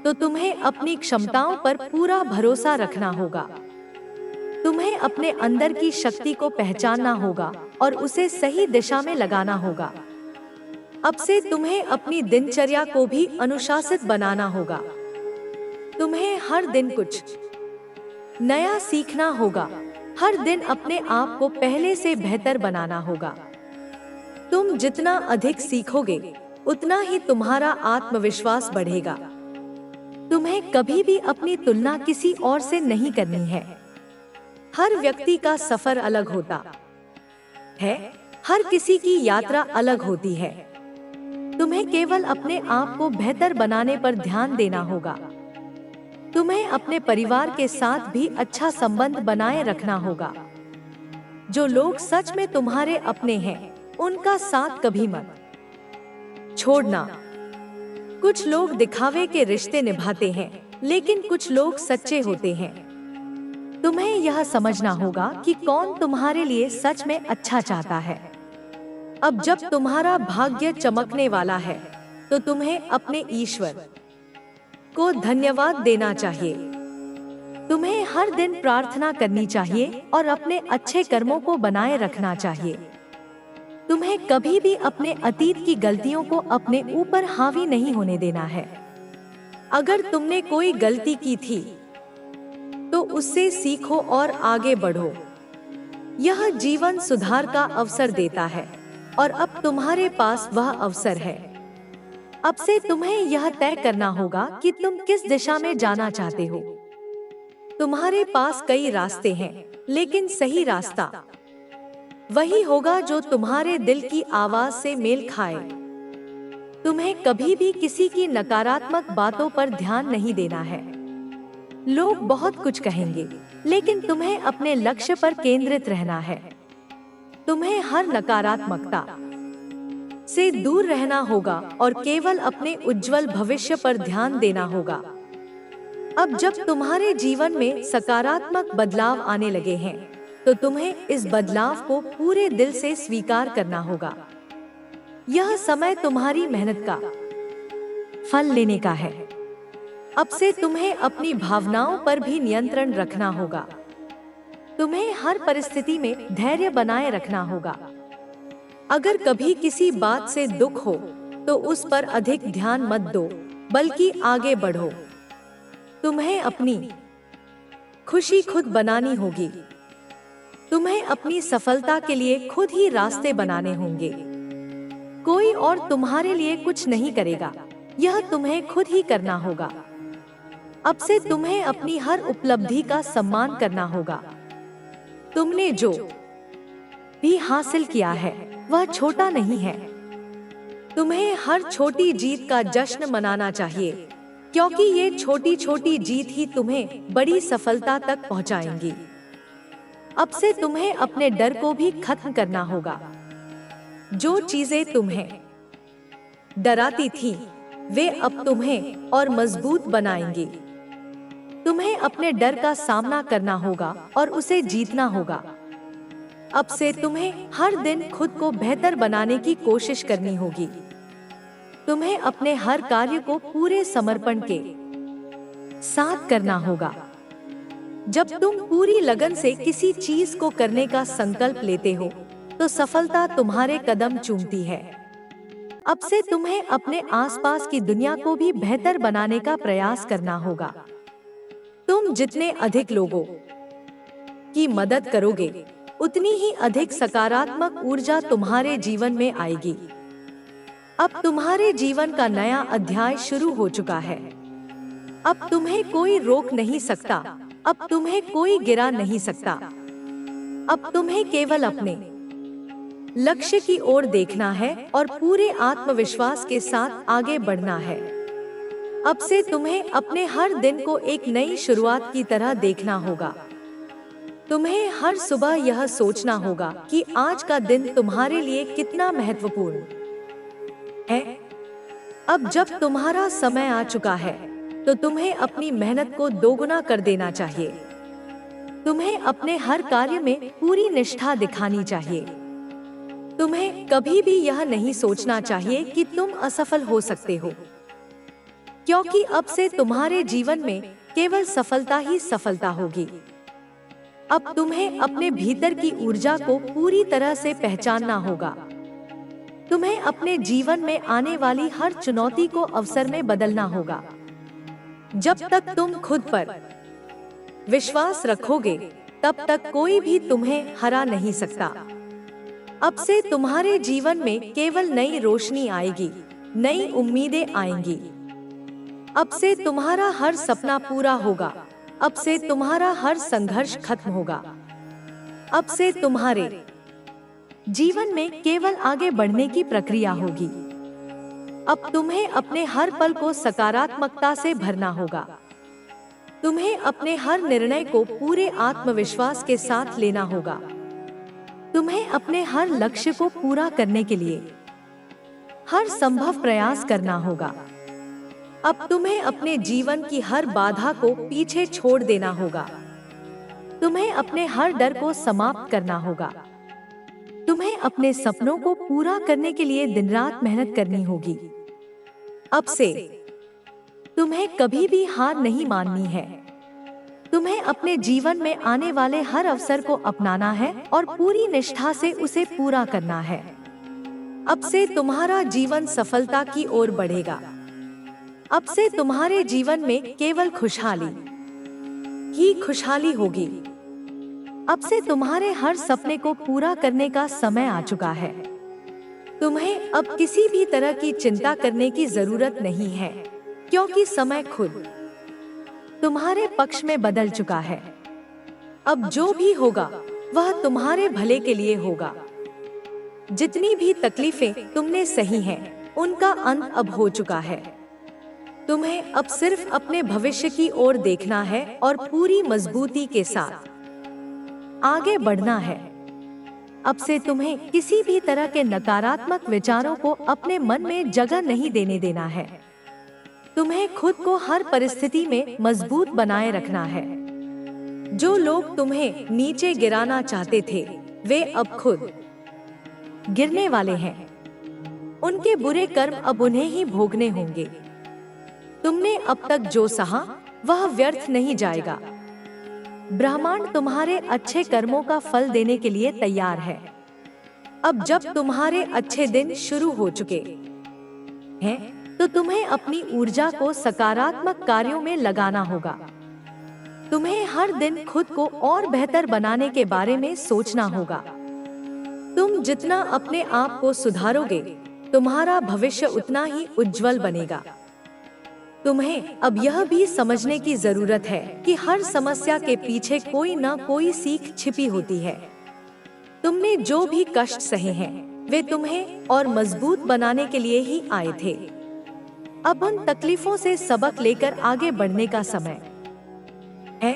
S1: तो तुम्हें अपनी क्षमताओं पर पूरा भरोसा रखना होगा। तुम्हें अपने अंदर की शक्ति को पहचानना होगा और उसे सही दिशा में लगाना होगा। अब से तुम्हें अपनी दिनचर्या को भी अनुशासित बनाना होगा। तुम्हें हर दिन कुछ नया सीखना होगा। हर दिन अपने आप को पहले से बेहतर बनाना होगा। तुम जितना अधिक सीखोगे, उतना ही तुम्हारा आत्मविश्वास बढ़ेगा। तुम्हें कभी भी अपनी तुलना किसी और से नहीं करनी है। हर व्यक्ति का सफर अलग होता है। हर किसी की यात्रा अलग होती है। तुम्हें केवल अपने आप को बेहतर बनाने पर ध्यान देना होगा। तुम्हें अपने परिवार के साथ भी अच्छा संबंध बनाए रखना होगा। जो लोग सच में तुम्हारे अपने हैं, उनका साथ कभी मत छोड़ना। कुछ लोग दिखावे के रिश्ते निभाते हैं, लेकिन कुछ लोग सच्चे होते हैं। तुम्हें यह समझना होगा कि कौन तुम्हारे लिए सच में अच्छा चाहता है। अब जब तुम्हारा भाग्य चमकने वाला है, तो तुम्हें अपने ईश्वर को धन्यवाद देना चाहिए। तुम्हें हर दिन प्रार्थना करनी चाहिए और अपने अच्छे कर्मों को बनाए रखना चाहिए। तुम्हें कभी भी अपने अतीत की गलतियों को अपने ऊपर हावी नहीं होने देना है। अगर तुमने कोई गलती की थी, तो उससे सीखो और आगे बढ़ो। यह जीवन सुधार का अवसर देता है और अब तुम्हारे पास वह अवसर है। अब से तुम्हें यह तय करना होगा कि तुम किस दिशा में जाना चाहते हो। तुम्हारे पास कई रास्ते हैं, लेकिन सही रास्ता वही होगा जो तुम्हारे दिल की आवाज से मेल खाए। तुम्हें कभी भी किसी की नकारात्मक बातों पर ध्यान नहीं देना है। लोग बहुत कुछ कहेंगे, लेकिन तुम्हें अपने लक्ष्य पर केंद्रित रहना है। तुम्हें हर नकारात्मकता से दूर रहना होगा और केवल अपने उज्जवल भविष्य पर ध्यान देना होगा। अब जब तुम्हारे जीवन में सकारात्मक बदलाव आने लगे हैं, तो तुम्हें इस बदलाव को पूरे दिल से स्वीकार करना होगा। यह समय तुम्हारी मेहनत का फल लेने का है। अब से तुम्हें अपनी भावनाओं पर भी नियंत्रण रखना होगा। तुम्हें हर परिस्थिति में धैर्य बनाए रखना होगा। अगर कभी किसी बात से दुख हो, तो उस पर अधिक ध्यान मत दो, बल्कि आगे बढ़ो। तुम्हें अपनी खुशी खुद बनानी होगी। तुम्हें अपनी सफलता के लिए खुद ही रास्ते बनाने होंगे। कोई और तुम्हारे लिए कुछ नहीं करेगा, यह तुम्हें खुद ही करना होगा। अब से तुम्हें अपनी हर उपलब्धि का सम्मान करना होगा। तुमने जो भी हासिल किया है, वह छोटा नहीं है। तुम्हें हर छोटी जीत का जश्न मनाना चाहिए, क्योंकि ये छोटी छोटी जीत ही तुम्हें बड़ी सफलता तक पहुंचाएंगी। अब से तुम्हें अपने डर को भी खत्म करना होगा। जो चीजें तुम्हें डराती थी, वे अब तुम्हें और मजबूत बनाएंगी। तुम्हें अपने डर का सामना करना होगा और उसे जीतना होगा। अब से तुम्हें हर दिन खुद को बेहतर बनाने की कोशिश करनी होगी। तुम्हें अपने हर कार्य को पूरे समर्पण के साथ करना होगा। जब तुम पूरी लगन से किसी चीज को करने का संकल्प लेते हो, तो सफलता तुम्हारे कदम चूमती है। अब से तुम्हें अपने आसपास की दुनिया को भी बेहतर बनाने का प्रयास करना होगा। तुम जितने अधिक लोगों की मदद करोगे, उतनी ही अधिक सकारात्मक ऊर्जा तुम्हारे जीवन में आएगी। अब तुम्हारे जीवन का नया अध्याय शुरू हो चुका है। अब तुम्हें कोई रोक नहीं सकता, अब तुम्हें कोई गिरा नहीं सकता। अब तुम्हें केवल अपने लक्ष्य की ओर देखना है और पूरे आत्मविश्वास के साथ आगे बढ़ना है। अब से तुम्हें अपने हर दिन को एक नई शुरुआत की तरह देखना होगा। तुम्हें हर सुबह यह सोचना होगा कि आज का दिन तुम्हारे लिए कितना महत्वपूर्ण है। अब जब तुम्हारा समय आ चुका है, तो तुम्हें अपनी मेहनत को दोगुना कर देना चाहिए। तुम्हें अपने हर कार्य में पूरी निष्ठा दिखानी चाहिए। तुम्हें कभी भी यह नहीं सोचना चाहिए कि तुम असफल हो सकते हो, क्योंकि अब से तुम्हारे जीवन में केवल सफलता ही सफलता होगी। अब तुम्हें अपने भीतर की ऊर्जा को पूरी तरह से पहचानना होगा। तुम्हें अपने जीवन में आने वाली हर चुनौती को अवसर में बदलना होगा। जब तक तुम खुद पर विश्वास रखोगे, तब तक कोई भी तुम्हें हरा नहीं सकता। अब से तुम्हारे जीवन में केवल नई रोशनी आएगी, नई उम्मीदें आएंगी। अब से तुम्हारा हर सपना पूरा होगा। अब से तुम्हारा हर संघर्ष खत्म होगा। अब से तुम्हारे जीवन में केवल आगे बढ़ने की प्रक्रिया होगी। अब तुम्हें अपने हर पल को सकारात्मकता से भरना होगा। तुम्हें अपने हर निर्णय को पूरे आत्मविश्वास के साथ लेना होगा। तुम्हें अपने हर लक्ष्य को पूरा करने के लिए हर संभव प्रयास करना होगा। अब तुम्हें अपने जीवन की हर बाधा को पीछे छोड़ देना होगा। तुम्हें अपने हर डर को समाप्त करना होगा। तुम्हें अपने सपनों को पूरा करने के लिए दिन रात मेहनत करनी होगी। अब से तुम्हें कभी भी हार नहीं माननी है। तुम्हें अपने जीवन में आने वाले हर अवसर को अपनाना है और पूरी निष्ठा से उसे पूरा करना है। अब से तुम्हारा जीवन सफलता की ओर बढ़ेगा। अब से तुम्हारे जीवन में केवल खुशहाली ही खुशहाली होगी। अब से तुम्हारे हर सपने को पूरा करने का समय आ चुका है। तुम्हें अब किसी भी तरह की चिंता करने की जरूरत नहीं है, क्योंकि समय खुद तुम्हारे पक्ष में बदल चुका है। अब जो भी होगा वह तुम्हारे भले के लिए होगा। जितनी भी तकलीफें तुमने सही हैं, उनका अंत अब हो चुका है। तुम्हें अब सिर्फ अपने भविष्य की ओर देखना है और पूरी मजबूती के साथ आगे बढ़ना है। अब से तुम्हें किसी भी तरह के नकारात्मक विचारों को अपने मन में जगह नहीं देने देना है। तुम्हें खुद को हर परिस्थिति में मजबूत बनाए रखना है। जो लोग तुम्हें नीचे गिराना चाहते थे, वे अब खुद गिरने वाले हैं। उनके बुरे कर्म अब उन्हें ही भोगने होंगे। तुमने अब तक जो सहा वह व्यर्थ नहीं जाएगा। ब्रह्मांड तुम्हारे अच्छे कर्मों का फल देने के लिए तैयार है। अब जब तुम्हारे अच्छे दिन शुरू हो चुके हैं, तो तुम्हें अपनी ऊर्जा को सकारात्मक कार्यों में लगाना होगा। तुम्हें हर दिन खुद को और बेहतर बनाने के बारे में सोचना होगा। तुम जितना अपने आप को सुधारोगे, तुम्हारा भविष्य उतना ही उज्जवल बनेगा। तुम्हें अब यह भी समझने की जरूरत है कि हर समस्या के पीछे कोई न कोई सीख छिपी होती है। तुमने जो भी कष्ट सहे हैं, वे तुम्हें और मजबूत बनाने के लिए ही आए थे। अब उन तकलीफों से सबक लेकर आगे बढ़ने का समय है।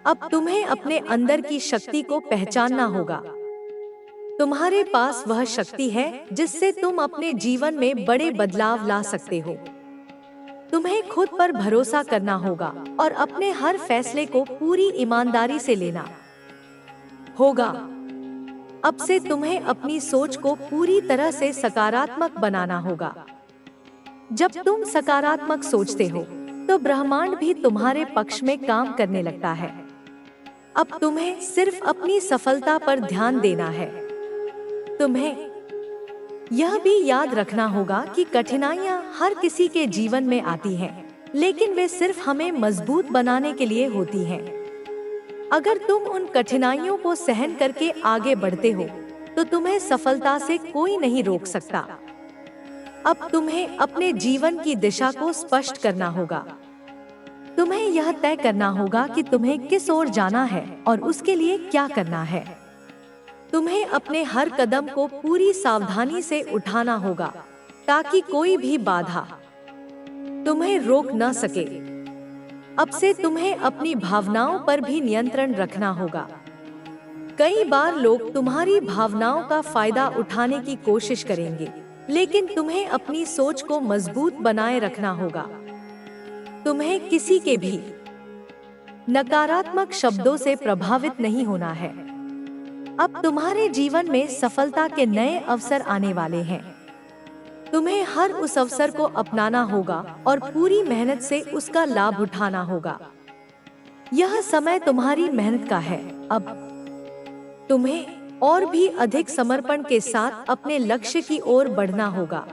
S1: अब तुम्हें अपने अंदर की शक्ति को पहचानना होगा। तुम्हारे पास वह शक्ति है जिससे तुम अपने जीवन में बड़े बदलाव ला सकते हो। तुम्हें खुद पर भरोसा करना होगा और अपने हर फैसले को पूरी ईमानदारी से लेना होगा। अब से तुम्हें अपनी सोच को पूरी तरह से सकारात्मक बनाना होगा। जब तुम सकारात्मक सोचते हो, तो ब्रह्मांड भी तुम्हारे पक्ष में काम करने लगता है। अब तुम्हें सिर्फ अपनी सफलता पर ध्यान देना है। तुम्हें यह भी याद रखना होगा कि कठिनाइयां हर किसी के जीवन में आती हैं, लेकिन वे सिर्फ हमें मजबूत बनाने के लिए होती हैं। अगर तुम उन कठिनाइयों को सहन करके आगे बढ़ते हो, तो तुम्हें सफलता से कोई नहीं रोक सकता। अब तुम्हें अपने जीवन की दिशा को स्पष्ट करना होगा। तुम्हें यह तय करना होगा कि तुम्हें किस ओर जाना है और उसके लिए क्या करना है। तुम्हें अपने हर कदम को पूरी सावधानी से उठाना होगा, ताकि कोई भी बाधा तुम्हें रोक न सके। अब से तुम्हें अपनी भावनाओं पर भी नियंत्रण रखना होगा। कई बार लोग तुम्हारी भावनाओं का फायदा उठाने की कोशिश करेंगे, लेकिन तुम्हें अपनी सोच को मजबूत बनाए रखना होगा। तुम्हें किसी के भी नकारात्मक शब्दों से प्रभावित नहीं होना है। अब तुम्हारे जीवन में सफलता के नए अवसर आने वाले हैं। तुम्हें हर उस अवसर को अपनाना होगा और पूरी मेहनत से उसका लाभ उठाना होगा। यह समय तुम्हारी मेहनत का है। अब तुम्हें और भी अधिक समर्पण के साथ अपने लक्ष्य की ओर बढ़ना होगा।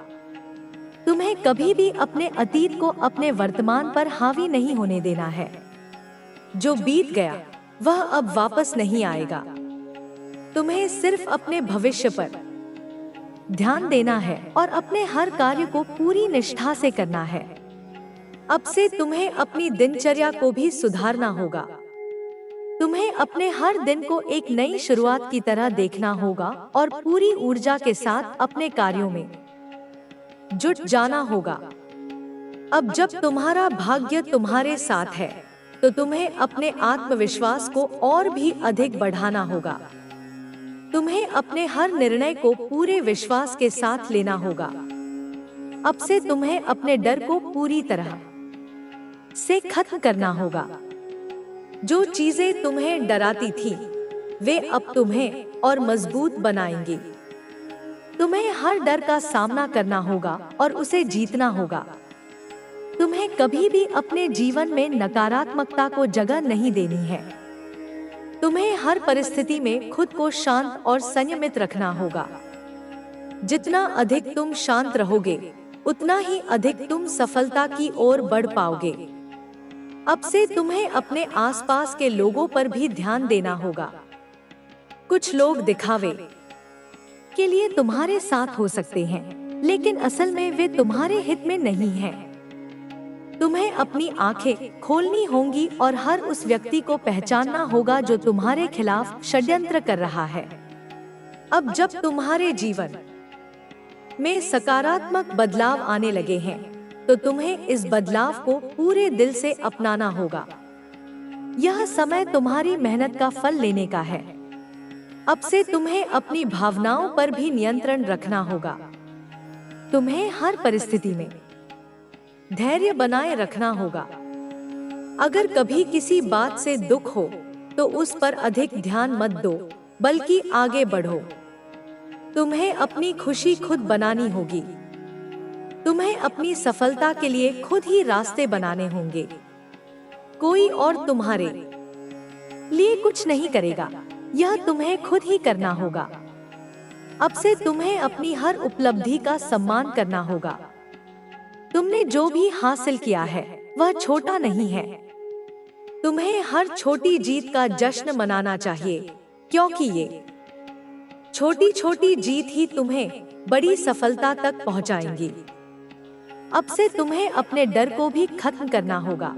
S1: तुम्हें कभी भी अपने अतीत को अपने वर्तमान पर हावी नहीं होने देना है। जो बीत गया वह अब वापस नहीं आएगा। तुम्हें सिर्फ अपने भविष्य पर ध्यान देना है और अपने हर कार्य को पूरी निष्ठा से करना है। अब से तुम्हें अपनी दिनचर्या को भी सुधारना होगा। तुम्हें अपने हर दिन को एक नई शुरुआत की तरह देखना होगा और पूरी ऊर्जा के साथ अपने कार्यों में जुट जाना होगा। अब जब तुम्हारा भाग्य तुम्हारे साथ है, तो तुम्हें अपने आत्मविश्वास को और भी अधिक बढ़ाना होगा। तुम्हें अपने हर निर्णय को पूरे विश्वास के साथ लेना होगा। अब से तुम्हें अपने डर को पूरी तरह से खत्म करना होगा। जो चीजें तुम्हें डराती थी, वे अब तुम्हें और मजबूत बनाएंगी। तुम्हें हर डर का सामना करना होगा और उसे जीतना होगा। तुम्हें कभी भी अपने जीवन में नकारात्मकता को जगह नहीं देनी है। तुम्हें हर परिस्थिति में खुद को शांत और संयमित रखना होगा। जितना अधिक तुम शांत रहोगे, उतना ही अधिक तुम सफलता की ओर बढ़ पाओगे। अब से तुम्हें अपने आसपास के लोगों पर भी ध्यान देना होगा। कुछ लोग दिखावे के लिए तुम्हारे साथ हो सकते हैं, लेकिन असल में वे तुम्हारे हित में नहीं हैं। तुम्हें अपनी आंखें खोलनी होंगी और हर उस व्यक्ति को पहचानना होगा जो तुम्हारे खिलाफ षड्यंत्र कर रहा है। अब जब तुम्हारे जीवन में सकारात्मक बदलाव आने लगे हैं, तो तुम्हें इस बदलाव को पूरे दिल से अपनाना होगा। यह समय तुम्हारी मेहनत का फल लेने का है। अब से तुम्हें अपनी भावनाओं पर भी नियंत्रण रखना होगा। तुम्हें हर परिस्थिति में धैर्य बनाए रखना होगा। अगर कभी किसी बात से दुख हो, तो उस पर अधिक ध्यान मत दो, बल्कि आगे बढ़ो। तुम्हें अपनी खुशी खुद बनानी होगी। तुम्हें अपनी सफलता के लिए खुद ही रास्ते बनाने होंगे। कोई और तुम्हारे लिए कुछ नहीं करेगा, यह तुम्हें खुद ही करना होगा। अब से तुम्हें अपनी हर उपलब्धि का सम्मान करना होगा। तुमने जो भी हासिल किया है, वह छोटा नहीं है। तुम्हें हर छोटी जीत का जश्न मनाना चाहिए, क्योंकि ये छोटी छोटी जीत ही तुम्हें बड़ी सफलता तक पहुंचाएंगी। अब से तुम्हें अपने डर को भी खत्म करना होगा।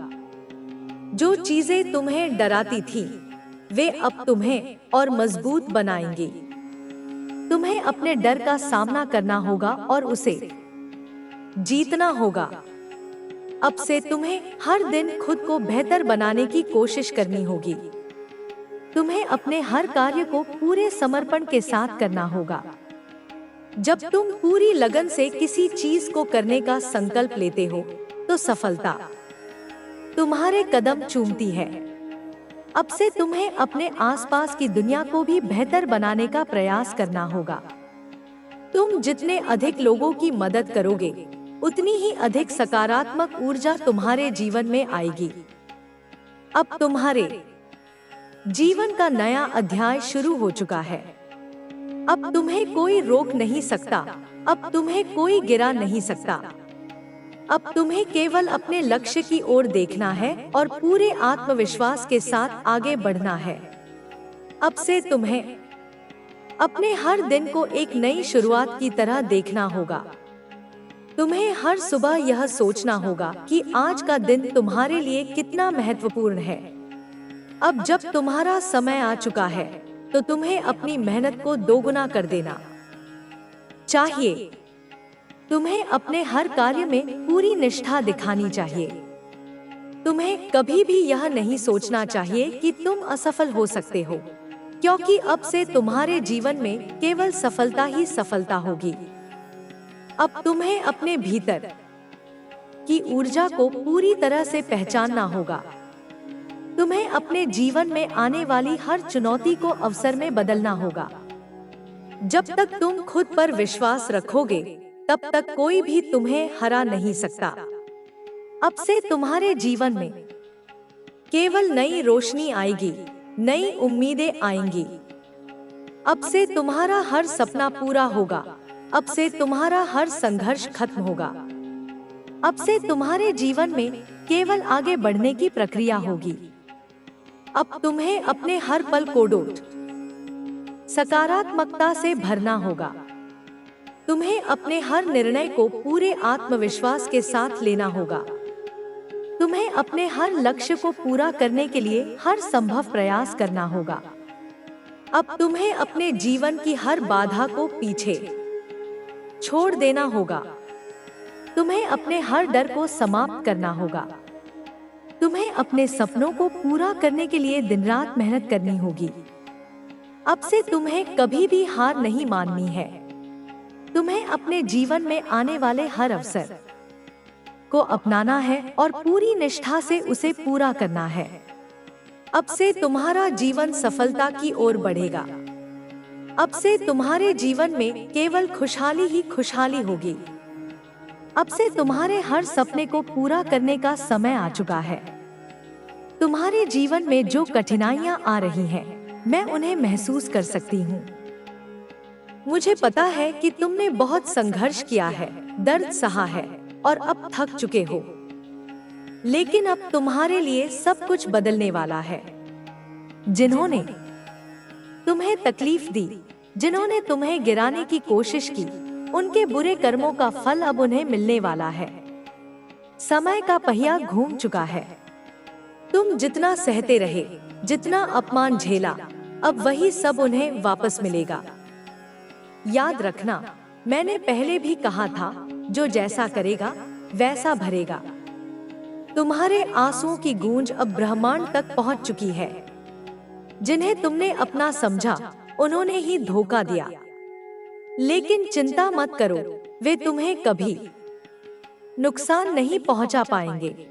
S1: जो चीजें तुम्हें डराती थी, वे अब तुम्हें और मजबूत बनाएंगी। तुम्हें अपने डर का सामना करना होगा और उसे जीतना होगा। अब से तुम्हें हर दिन खुद को बेहतर बनाने की कोशिश करनी होगी। तुम्हें अपने हर कार्य को पूरे समर्पण के साथ करना होगा। जब तुम पूरी लगन से किसी चीज को करने का संकल्प लेते हो, तो सफलता तुम्हारे कदम चूमती है। अब से तुम्हें अपने आसपास की दुनिया को भी बेहतर बनाने का प्रयास करना होगा। तुम जितने अधिक लोगों की मदद करोगे, उतनी ही अधिक सकारात्मक ऊर्जा तुम्हारे जीवन में आएगी। अब तुम्हारे जीवन का नया अध्याय शुरू हो चुका है। अब तुम्हें कोई रोक नहीं सकता। अब तुम्हें कोई गिरा नहीं सकता। अब तुम्हें केवल अपने लक्ष्य की ओर देखना है और पूरे आत्मविश्वास के साथ आगे बढ़ना है। अब से तुम्हें अपने हर दिन को एक नई शुरुआत की तरह देखना होगा। तुम्हें हर सुबह यह सोचना होगा कि आज का दिन तुम्हारे लिए कितना महत्वपूर्ण है। अब जब तुम्हारा समय आ चुका है, तो तुम्हें अपनी मेहनत को दोगुना कर देना चाहिए। तुम्हें अपने हर कार्य में पूरी निष्ठा दिखानी चाहिए। तुम्हें कभी भी यह नहीं सोचना चाहिए कि तुम असफल हो सकते हो, क्योंकि अब से तुम्हारे जीवन में केवल सफलता ही सफलता होगी। अब तुम्हें अपने भीतर की ऊर्जा को पूरी तरह से पहचानना होगा। तुम्हें अपने जीवन में आने वाली हर चुनौती को अवसर में बदलना होगा। जब तक तुम खुद पर विश्वास रखोगे, तब तक कोई भी तुम्हें हरा नहीं सकता। अब से तुम्हारे जीवन में केवल नई रोशनी आएगी, नई उम्मीदें आएंगी। अब से तुम्हारा हर सपना पूरा होगा। अब से तुम्हारा हर संघर्ष खत्म होगा। अब से तुम्हारे जीवन में केवल आगे बढ़ने की प्रक्रिया होगी। अब तुम्हें अपने हर पल को सकारात्मकता से भरना होगा। तुम्हें अपने हर निर्णय को पूरे आत्मविश्वास के साथ लेना होगा। तुम्हें अपने हर लक्ष्य को पूरा करने के लिए हर संभव प्रयास करना होगा। अब तुम्हें अपने जीवन की हर बाधा को पीछे छोड़ देना होगा। तुम्हें अपने हर डर को समाप्त करना होगा। तुम्हें अपने सपनों को पूरा करने के लिए दिन रात मेहनत करनी होगी। अब से तुम्हें कभी भी हार नहीं माननी है। तुम्हें अपने जीवन में आने वाले हर अवसर को अपनाना है और पूरी निष्ठा से उसे पूरा करना है। अब से तुम्हारा जीवन सफलता की ओर बढ़ेगा। अब से तुम्हारे जीवन में केवल खुशहाली ही खुशहाली होगी। अब से तुम्हारे हर सपने को पूरा करने का समय आ चुका है। तुम्हारे जीवन में जो कठिनाइयां आ रही हैं, मैं उन्हें महसूस कर सकती हूँ। मुझे पता है कि तुमने बहुत संघर्ष किया है, दर्द सहा है और अब थक चुके हो। लेकिन अब तुम्हारे लिए सब कुछ बदलने वाला है। जिन्होंने तुम्हें तकलीफ दी, जिन्होंने तुम्हें गिराने की कोशिश की, उनके बुरे कर्मों का फल अब उन्हें मिलने वाला है। समय का पहिया घूम चुका है। तुम जितना सहते रहे, जितना अपमान झेला, अब वही सब उन्हें वापस मिलेगा। याद रखना, मैंने पहले भी कहा था, जो जैसा करेगा वैसा भरेगा। तुम्हारे आंसुओं की गूंज अब ब्रह्मांड तक पहुंच चुकी है। जिन्हें तुमने अपना समझा, उन्होंने ही धोखा दिया। लेकिन चिंता मत करो, वे तुम्हें कभी नुकसान नहीं पहुंचा पाएंगे।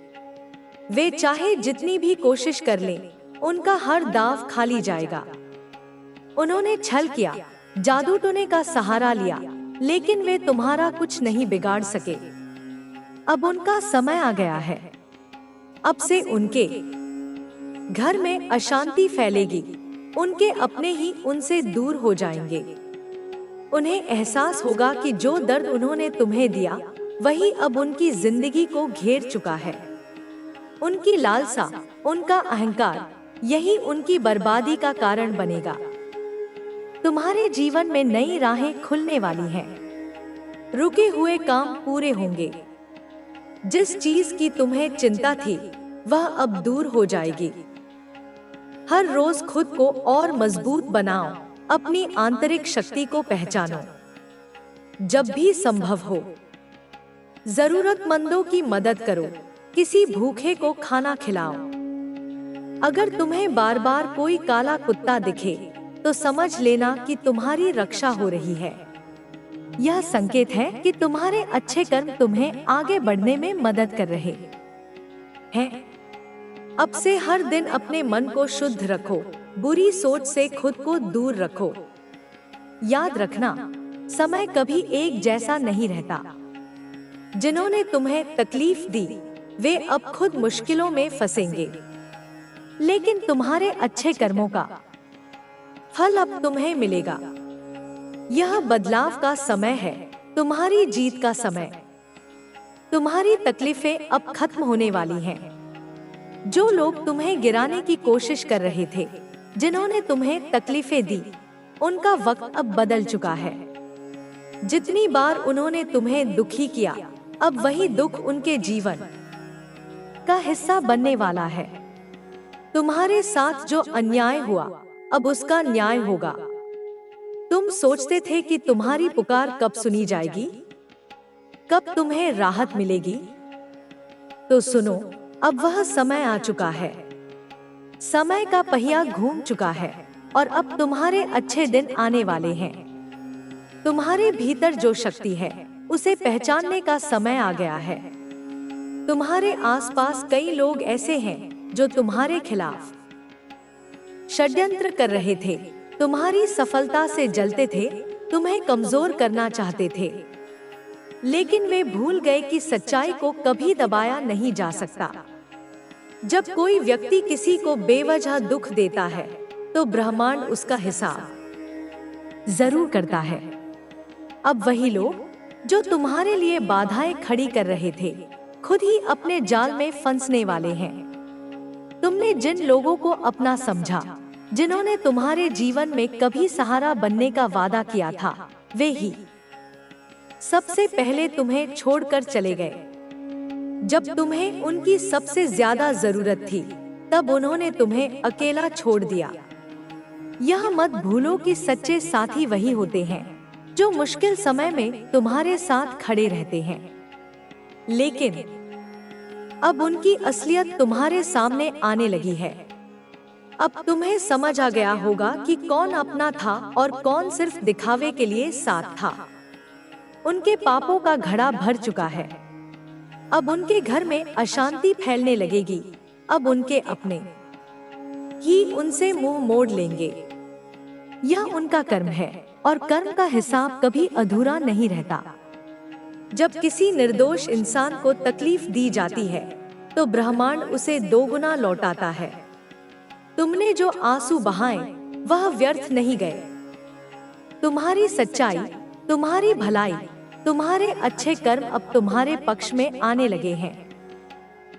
S1: वे चाहे जितनी भी कोशिश कर लें, उनका हर दांव खाली जाएगा। उन्होंने छल किया, जादू टोने का सहारा लिया, लेकिन वे तुम्हारा कुछ नहीं बिगाड़ सके। अब उनका समय आ गया है। अब से उनके घर में अशांति फैलेगी। उनके अपने ही उनसे दूर हो जाएंगे। उन्हें एहसास होगा कि जो दर्द उन्होंने तुम्हें दिया, वही अब उनकी जिंदगी को घेर चुका है। उनकी लालसा, उनका अहंकार, यही उनकी बर्बादी का कारण बनेगा। तुम्हारे जीवन में नई राहें खुलने वाली हैं। रुके हुए काम पूरे होंगे। जिस चीज की तुम्हें चिंता थी, वह अब दूर हो जाएगी। हर रोज खुद को और मजबूत बनाओ, अपनी आंतरिक शक्ति को पहचानो। जब भी संभव हो, जरूरतमंदों की मदद करो, किसी भूखे को खाना खिलाओ। अगर तुम्हें बार बार कोई काला कुत्ता दिखे, तो समझ लेना कि तुम्हारी रक्षा हो रही है। यह संकेत है कि तुम्हारे अच्छे कर्म तुम्हें आगे बढ़ने में मदद कर रहे हैं। अब से हर दिन अपने मन को शुद्ध रखो, बुरी सोच से खुद को दूर रखो। याद रखना, समय कभी एक जैसा नहीं रहता। जिन्होंने तुम्हें तकलीफ दी, वे अब खुद मुश्किलों में फंसेंगे। लेकिन तुम्हारे अच्छे कर्मों का फल अब तुम्हें मिलेगा। यह बदलाव का समय है, तुम्हारी जीत का समय। तुम्हारी तकलीफें अब खत्म होने वाली हैं। जो लोग तुम्हें गिराने की कोशिश कर रहे थे, जिन्होंने तुम्हें तकलीफें दी, उनका वक्त अब बदल चुका है। जितनी बार उन्होंने तुम्हें दुखी किया, अब वही दुख उनके जीवन का हिस्सा बनने वाला है। तुम्हारे साथ जो अन्याय हुआ, अब उसका न्याय होगा। तुम सोचते थे कि तुम्हारी पुकार कब सुनी जाएगी, कब तुम्हें राहत मिलेगी। तो सुनो, अब वह समय आ चुका है। समय का पहिया घूम चुका है और अब तुम्हारे अच्छे दिन आने वाले हैं। तुम्हारे भीतर जो शक्ति है, उसे पहचानने का समय आ गया है। तुम्हारे आसपास कई लोग ऐसे हैं जो तुम्हारे खिलाफ षड्यंत्र कर रहे थे, तुम्हारी सफलता से जलते थे, तुम्हें कमजोर करना चाहते थे। लेकिन वे भूल गए कि सच्चाई को कभी दबाया नहीं जा सकता। जब कोई व्यक्ति किसी को बेवजह दुख देता है, तो ब्रह्मांड उसका हिसाब जरूर करता है। अब वही लोग जो तुम्हारे लिए बाधाएं खड़ी कर रहे थे, खुद ही अपने जाल में फंसने वाले हैं। तुमने जिन लोगों को अपना समझा, जिन्होंने तुम्हारे जीवन में कभी सहारा बनने का वादा किया था, वे ही सबसे पहले तुम्हें छोड़कर चले गए। जब तुम्हें उनकी सबसे ज्यादा जरूरत थी, तब उन्होंने तुम्हें अकेला छोड़ दिया। यह मत भूलो कि सच्चे साथी वही होते हैं जो मुश्किल समय में तुम्हारे साथ खड़े रहते हैं। लेकिन अब उनकी असलियत तुम्हारे सामने आने लगी है। अब तुम्हें समझ आ गया होगा कि कौन अपना था और कौन सिर्फ दिखावे के लिए साथ था। उनके पापों का घड़ा भर चुका है। अब उनके घर में अशांति फैलने लगेगी। अब उनके अपने ही उनसे मुंह मोड़ लेंगे। यह उनका कर्म है और कर्म का हिसाब कभी अधूरा नहीं रहता। जब किसी निर्दोष इंसान को तकलीफ दी जाती है तो ब्रह्मांड उसे दोगुना लौटाता है। तुमने जो आंसू बहाए वह व्यर्थ नहीं गए। तुम्हारी सच्चाई, तुम्हारी भलाई, तुम्हारे अच्छे कर्म अब तुम्हारे पक्ष में आने लगे हैं।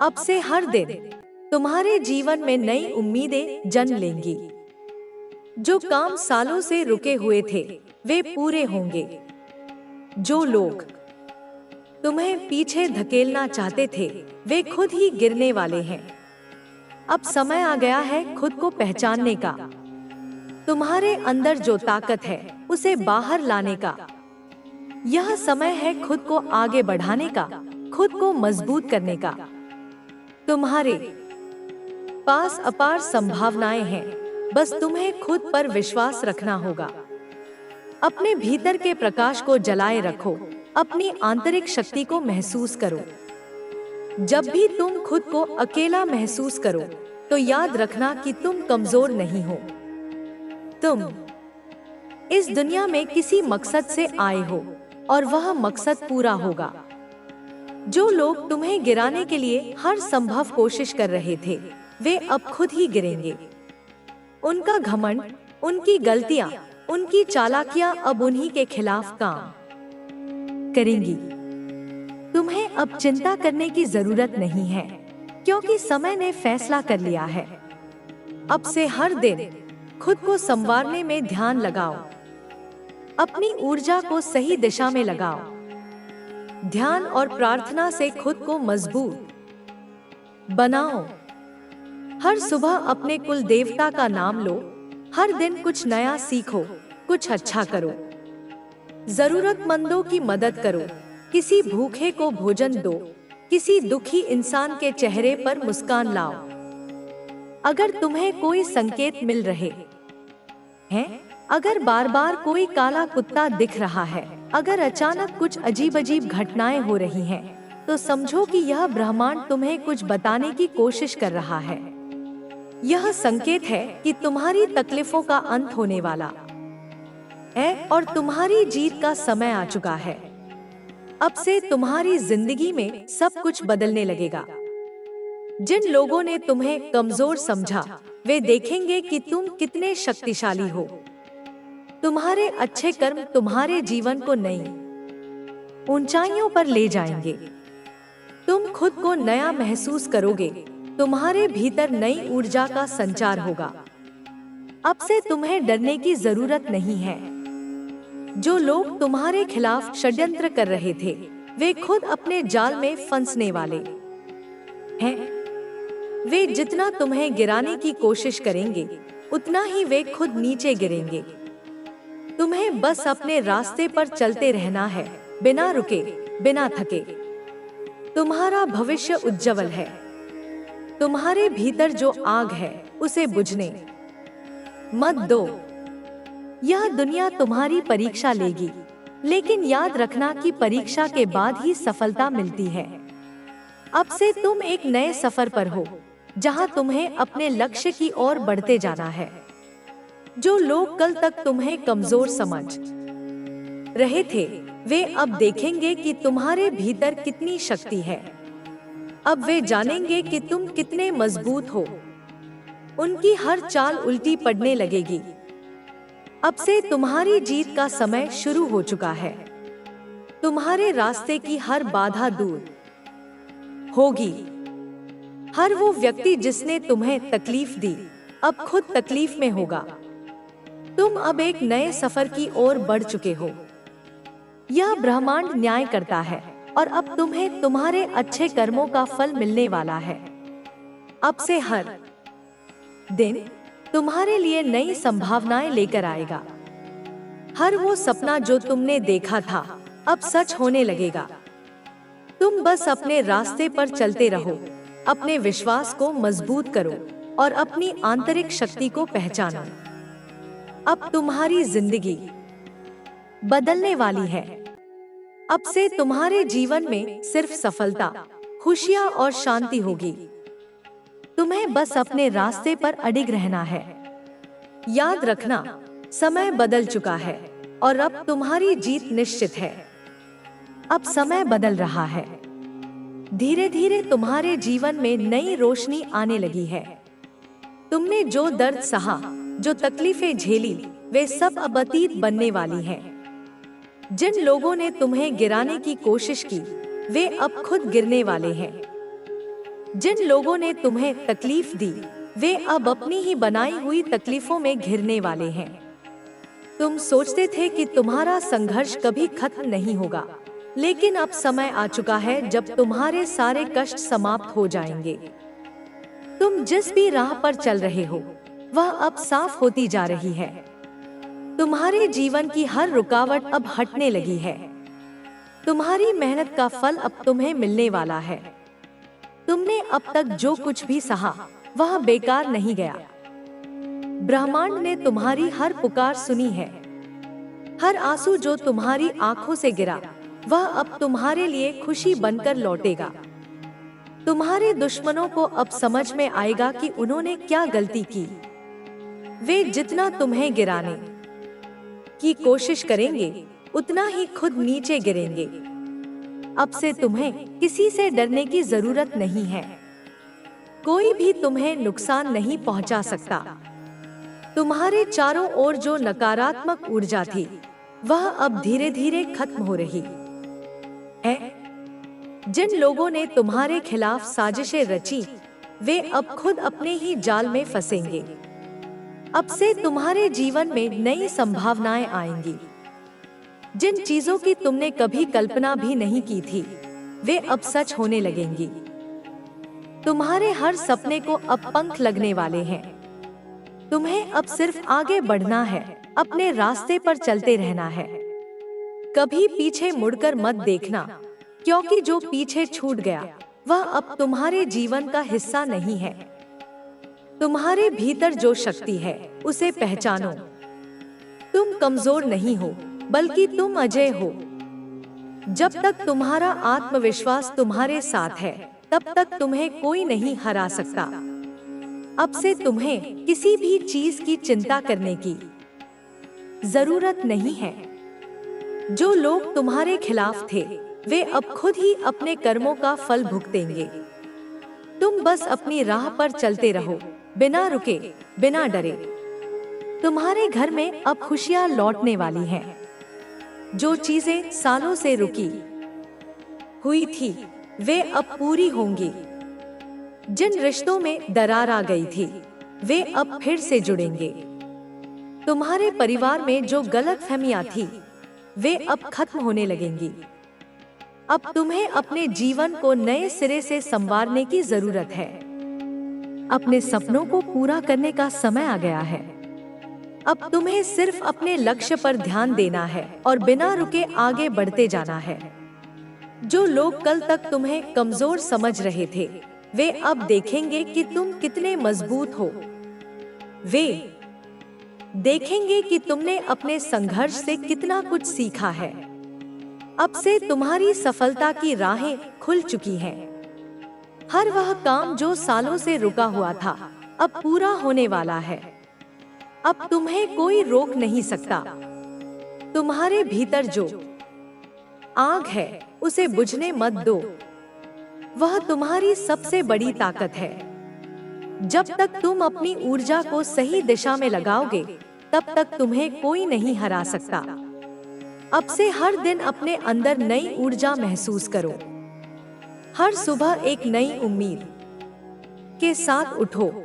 S1: अब से हर दिन तुम्हारे जीवन में नई उम्मीदें जन्म लेंगी। जो काम सालों से रुके हुए थे वे पूरे होंगे। जो लोग तुम्हें पीछे धकेलना चाहते थे वे खुद ही गिरने वाले हैं। अब समय आ गया है खुद को पहचानने का। तुम्हारे अंदर जो ताकत है उसे बाहर लाने का। यह समय है खुद को आगे बढ़ाने का, खुद को मजबूत करने का। तुम्हारे पास अपार संभावनाएं हैं, बस तुम्हें खुद पर विश्वास रखना होगा। अपने भीतर के प्रकाश को जलाए रखो, अपनी आंतरिक शक्ति को महसूस करो। जब भी तुम खुद को अकेला महसूस करो तो याद रखना कि तुम कमजोर नहीं हो। तुम इस दुनिया में किसी मकसद से आए हो और वह मकसद पूरा होगा। जो लोग तुम्हें गिराने के लिए हर संभव कोशिश कर रहे थे वे अब खुद ही गिरेंगे। उनका घमंड, उनकी गलतियां, उनकी चालाकियां अब उन्हीं के खिलाफ काम करेंगी। तुम्हें अब चिंता करने की जरूरत नहीं है, क्योंकि समय ने फैसला कर लिया है। अब से हर दिन खुद को संवारने में ध्यान लगाओ। अपनी ऊर्जा को सही दिशा में लगाओ। ध्यान और प्रार्थना से खुद को मजबूत बनाओ। हर सुबह अपने कुल देवता का नाम लो। हर दिन कुछ नया सीखो, कुछ अच्छा करो। जरूरतमंदों की मदद करो। किसी भूखे को भोजन दो। किसी दुखी इंसान के चेहरे पर मुस्कान लाओ। अगर तुम्हें कोई संकेत मिल रहे हैं, अगर बार बार कोई काला कुत्ता दिख रहा है, अगर अचानक कुछ अजीब अजीब घटनाएं हो रही हैं, तो समझो कि यह ब्रह्मांड तुम्हें कुछ बताने की कोशिश कर रहा है। यह संकेत है कि तुम्हारी तकलीफों का अंत होने वाला है और तुम्हारी जीत का समय आ चुका है। अब से तुम्हारी जिंदगी में सब कुछ बदलने लगेगा। जिन लोगों ने तुम्हें कमजोर समझा वे देखेंगे कि तुम कितने शक्तिशाली हो। तुम्हारे अच्छे कर्म तुम्हारे जीवन को नई ऊंचाइयों पर ले जाएंगे। तुम खुद को नया महसूस करोगे। तुम्हारे भीतर नई ऊर्जा का संचार होगा। अब से तुम्हें डरने की जरूरत नहीं है। जो लोग तुम्हारे खिलाफ षड्यंत्र कर रहे थे वे खुद अपने जाल में फंसने वाले हैं। वे जितना तुम्हें गिराने की कोशिश करेंगे उतना ही वे खुद नीचे गिरेंगे। तुम्हें बस अपने रास्ते पर चलते रहना है, बिना रुके, बिना थके। तुम्हारा भविष्य उज्जवल है। तुम्हारे भीतर जो आग है उसे बुझने मत दो। यह दुनिया तुम्हारी परीक्षा लेगी, लेकिन याद रखना कि परीक्षा के बाद ही सफलता मिलती है। अब से तुम एक नए सफर पर हो, जहां तुम्हें अपने लक्ष्य की ओर बढ़ते जाना है। जो लोग कल तक तुम्हें कमजोर समझ रहे थे वे अब देखेंगे कि तुम्हारे भीतर कितनी शक्ति है। अब वे जानेंगे कि तुम कितने मजबूत हो। उनकी हर चाल उल्टी पड़ने लगेगी। अब से तुम्हारी जीत का समय शुरू हो चुका है। तुम्हारे रास्ते की हर बाधा दूर होगी। हर वो व्यक्ति जिसने तुम्हें तकलीफ दी अब खुद तकलीफ में होगा। तुम अब एक नए सफर की ओर बढ़ चुके हो। यह ब्रह्मांड न्याय करता है और अब तुम्हें तुम्हारे अच्छे कर्मों का फल मिलने वाला है। अब से हर दिन तुम्हारे लिए नई संभावनाएं लेकर आएगा। हर वो सपना जो तुमने देखा था अब सच होने लगेगा। तुम बस अपने रास्ते पर चलते रहो। अपने विश्वास को मजबूत करो। और अपनी आंतरिक शक्ति को पहचानो। अब तुम्हारी जिंदगी बदलने वाली है। अब से तुम्हारे जीवन में सिर्फ सफलता, खुशियां और शांति होगी। तुम्हें बस अपने रास्ते पर अडिग रहना है। याद रखना, समय बदल चुका है और अब तुम्हारी जीत निश्चित है। अब समय बदल रहा है। धीरे धीरे तुम्हारे जीवन में नई रोशनी आने लगी है। तुमने जो दर्द सहा, जो तकलीफें झेली, वे सब अब अतीत बनने वाली हैं। जिन लोगों ने तुम्हें गिराने की कोशिश की, वे अब खुद गिरने वाले हैं। जिन लोगों ने तुम्हें तकलीफ दी, वे अब अपनी ही बनाई हुई तकलीफों में घिरने वाले हैं। तुम सोचते थे कि तुम्हारा संघर्ष कभी खत्म नहीं होगा, लेकिन अब समय आ चुका है जब तुम्हारे सारे कष्ट समाप्त हो जाएंगे। तुम जिस भी राह पर चल रहे हो, वह अब साफ होती जा रही है। तुम्हारे जीवन की हर रुकावट अब हटने लगी है। तुम्हारी मेहनत का फल अब तुम्हें मिलने वाला है। तुमने अब तक जो कुछ भी सहा, वह बेकार नहीं गया। ब्रह्मांड ने तुम्हारी हर पुकार सुनी है। हर आंसू जो तुम्हारी आंखों से गिरा, वह अब तुम्हारे लिए खुशी बनकर लौटेगा। तुम्हारे दुश्मनों को अब समझ में आएगा कि उन्होंने क्या गलती की। वे जितना तुम्हें गिराने की कोशिश करेंगे, उतना ही खुद नीचे गिरेंगे। अब से तुम्हें किसी से डरने की जरूरत नहीं है। कोई भी तुम्हें नुकसान नहीं पहुंचा सकता। तुम्हारे चारों ओर जो नकारात्मक ऊर्जा थी, वह अब धीरे धीरे खत्म हो रही है। जिन लोगों ने तुम्हारे खिलाफ साजिशें रची, वे अब खुद अपने ही जाल में फंसेंगे। अब से तुम्हारे जीवन में नई संभावनाएं आएंगी। जिन चीजों की तुमने कभी कल्पना भी नहीं की थी, वे अब सच होने लगेंगी। तुम्हारे हर सपने को अब पंख लगने वाले हैं। तुम्हें अब सिर्फ आगे बढ़ना है, अपने रास्ते पर चलते रहना है। कभी पीछे मुड़कर मत देखना, क्योंकि जो पीछे छूट गया, वह अब तुम्हारे जीवन का हिस्सा नहीं है। तुम्हारे भीतर जो शक्ति है, उसे पहचानो। तुम कमजोर नहीं हो, बल्कि तुम अजेय हो। जब तक तुम्हारा आत्मविश्वास तुम्हारे साथ है, तब तक तुम्हें कोई नहीं हरा सकता। अब से तुम्हें किसी भी चीज की चिंता करने की जरूरत नहीं है। जो लोग तुम्हारे खिलाफ थे, वे अब खुद ही अपने कर्मों का फल भुगतेंगे। तुम बस अपनी राह पर चलते रहो, बिना रुके, बिना डरे। तुम्हारे घर में अब खुशियां लौटने वाली हैं। जो चीजें सालों से रुकी हुई थी, वे अब पूरी होंगी। जिन रिश्तों में दरार आ गई थी, वे अब फिर से जुड़ेंगे। तुम्हारे परिवार में जो गलतफहमियां थी, वे अब खत्म होने लगेंगी। अब तुम्हें अपने जीवन को नए सिरे से संवारने की जरूरत है। अपने सपनों को पूरा करने का समय आ गया है। अब तुम्हें सिर्फ अपने लक्ष्य पर ध्यान देना है और बिना रुके आगे बढ़ते जाना है। जो लोग कल तक तुम्हें कमजोर समझ रहे थे, वे अब देखेंगे कि तुम कितने मजबूत हो। वे देखेंगे कि तुमने अपने संघर्ष से कितना कुछ सीखा है। अब से तुम्हारी सफलता की राहें खुल चुकी हैं। हर वह काम जो सालों से रुका हुआ था, अब पूरा होने वाला है। अब तुम्हें कोई रोक नहीं सकता। तुम्हारे भीतर जो आग है, उसे बुझने मत दो। वह तुम्हारी सबसे बड़ी ताकत है। जब तक तुम अपनी ऊर्जा को सही दिशा में लगाओगे, तब तक तुम्हें कोई नहीं हरा सकता। अब से हर दिन अपने अंदर नई ऊर्जा महसूस करो। हर सुबह एक नई उम्मीद के साथ उठो।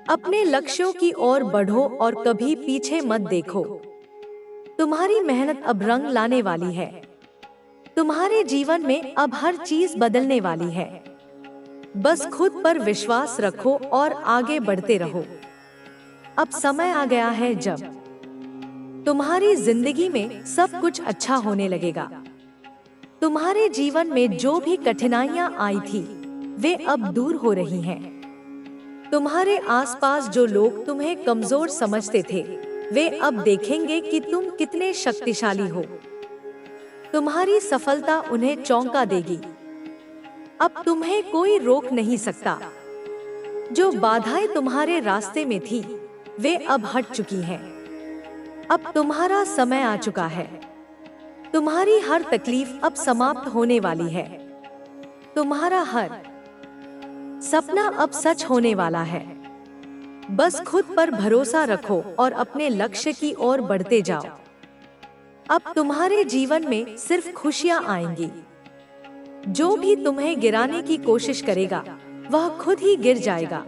S1: अपने लक्ष्यों की ओर बढ़ो और कभी पीछे मत देखो। तुम्हारी मेहनत अब रंग लाने वाली है। तुम्हारे जीवन में अब हर चीज बदलने वाली है। बस खुद पर विश्वास रखो और आगे बढ़ते रहो। अब समय आ गया है जब तुम्हारी जिंदगी में सब कुछ अच्छा होने लगेगा। तुम्हारे जीवन में जो भी कठिनाइयां आई थी, वे अब दूर हो रही हैं। तुम्हारे आसपास जो लोग तुम्हें कमजोर समझते थे, वे अब देखेंगे कि तुम कितने शक्तिशाली हो। तुम्हारी सफलता उन्हें चौंका देगी। अब तुम्हें कोई रोक नहीं सकता। जो बाधाएं तुम्हारे रास्ते में थी, वे अब हट चुकी हैं। अब तुम्हारा समय आ चुका है। तुम्हारी हर तकलीफ अब समाप्त होने वाली है। तुम्हारा हर सपना अब सच होने वाला है। बस खुद पर भरोसा रखो और अपने लक्ष्य की ओर बढ़ते जाओ। अब तुम्हारे जीवन में सिर्फ खुशियां आएंगी। जो भी तुम्हें गिराने की कोशिश करेगा, वह खुद ही गिर जाएगा।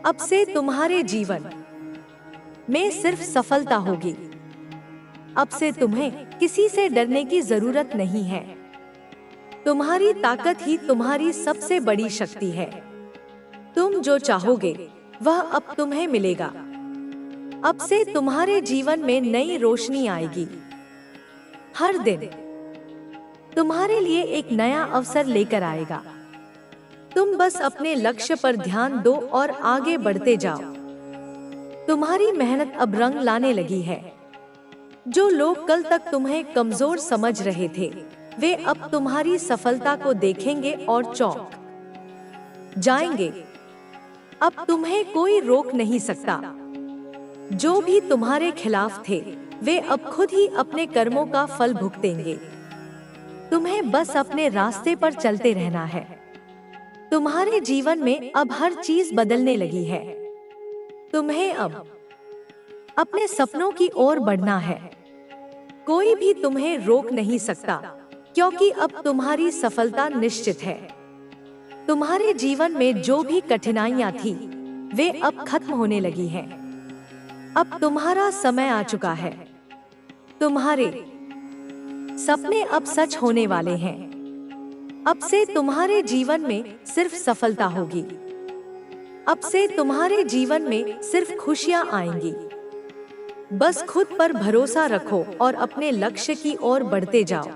S1: अब से तुम्हारे जीवन में सिर्फ सफलता होगी। अब से तुम्हें किसी से डरने की जरूरत नहीं है। तुम्हारी ताकत ही तुम्हारी सबसे बड़ी शक्ति है। तुम जो चाहोगे, वह अब तुम्हें मिलेगा। अब से तुम्हारे जीवन में नई रोशनी आएगी। हर दिन तुम्हारे लिए एक नया अवसर लेकर आएगा। तुम बस अपने लक्ष्य पर ध्यान दो और आगे बढ़ते जाओ। तुम्हारी मेहनत अब रंग लाने लगी है। जो लोग कल तक तुम्हें कमजोर समझ रहे थे, वे अब तुम्हारी सफलता को देखेंगे और चौंक जाएंगे। अब तुम्हें कोई रोक नहीं सकता। जो भी तुम्हारे खिलाफ थे, वे अब खुद ही अपने कर्मों का फल भुगतेंगे। तुम्हें बस अपने रास्ते पर चलते रहना है। तुम्हारे जीवन में अब हर चीज बदलने लगी है। तुम्हें अब अपने सपनों की ओर बढ़ना है। कोई भी तुम्हें रोक नहीं सकता, क्योंकि अब तुम्हारी सफलता निश्चित है। तुम्हारे जीवन में जो भी कठिनाइयां थी, वे अब खत्म होने लगी हैं। अब तुम्हारा समय आ चुका है। तुम्हारे सपने अब सच होने वाले हैं। अब से तुम्हारे जीवन में सिर्फ सफलता होगी। अब से तुम्हारे जीवन में सिर्फ खुशियां आएंगी। बस खुद पर भरोसा रखो और अपने लक्ष्य की ओर बढ़ते जाओ।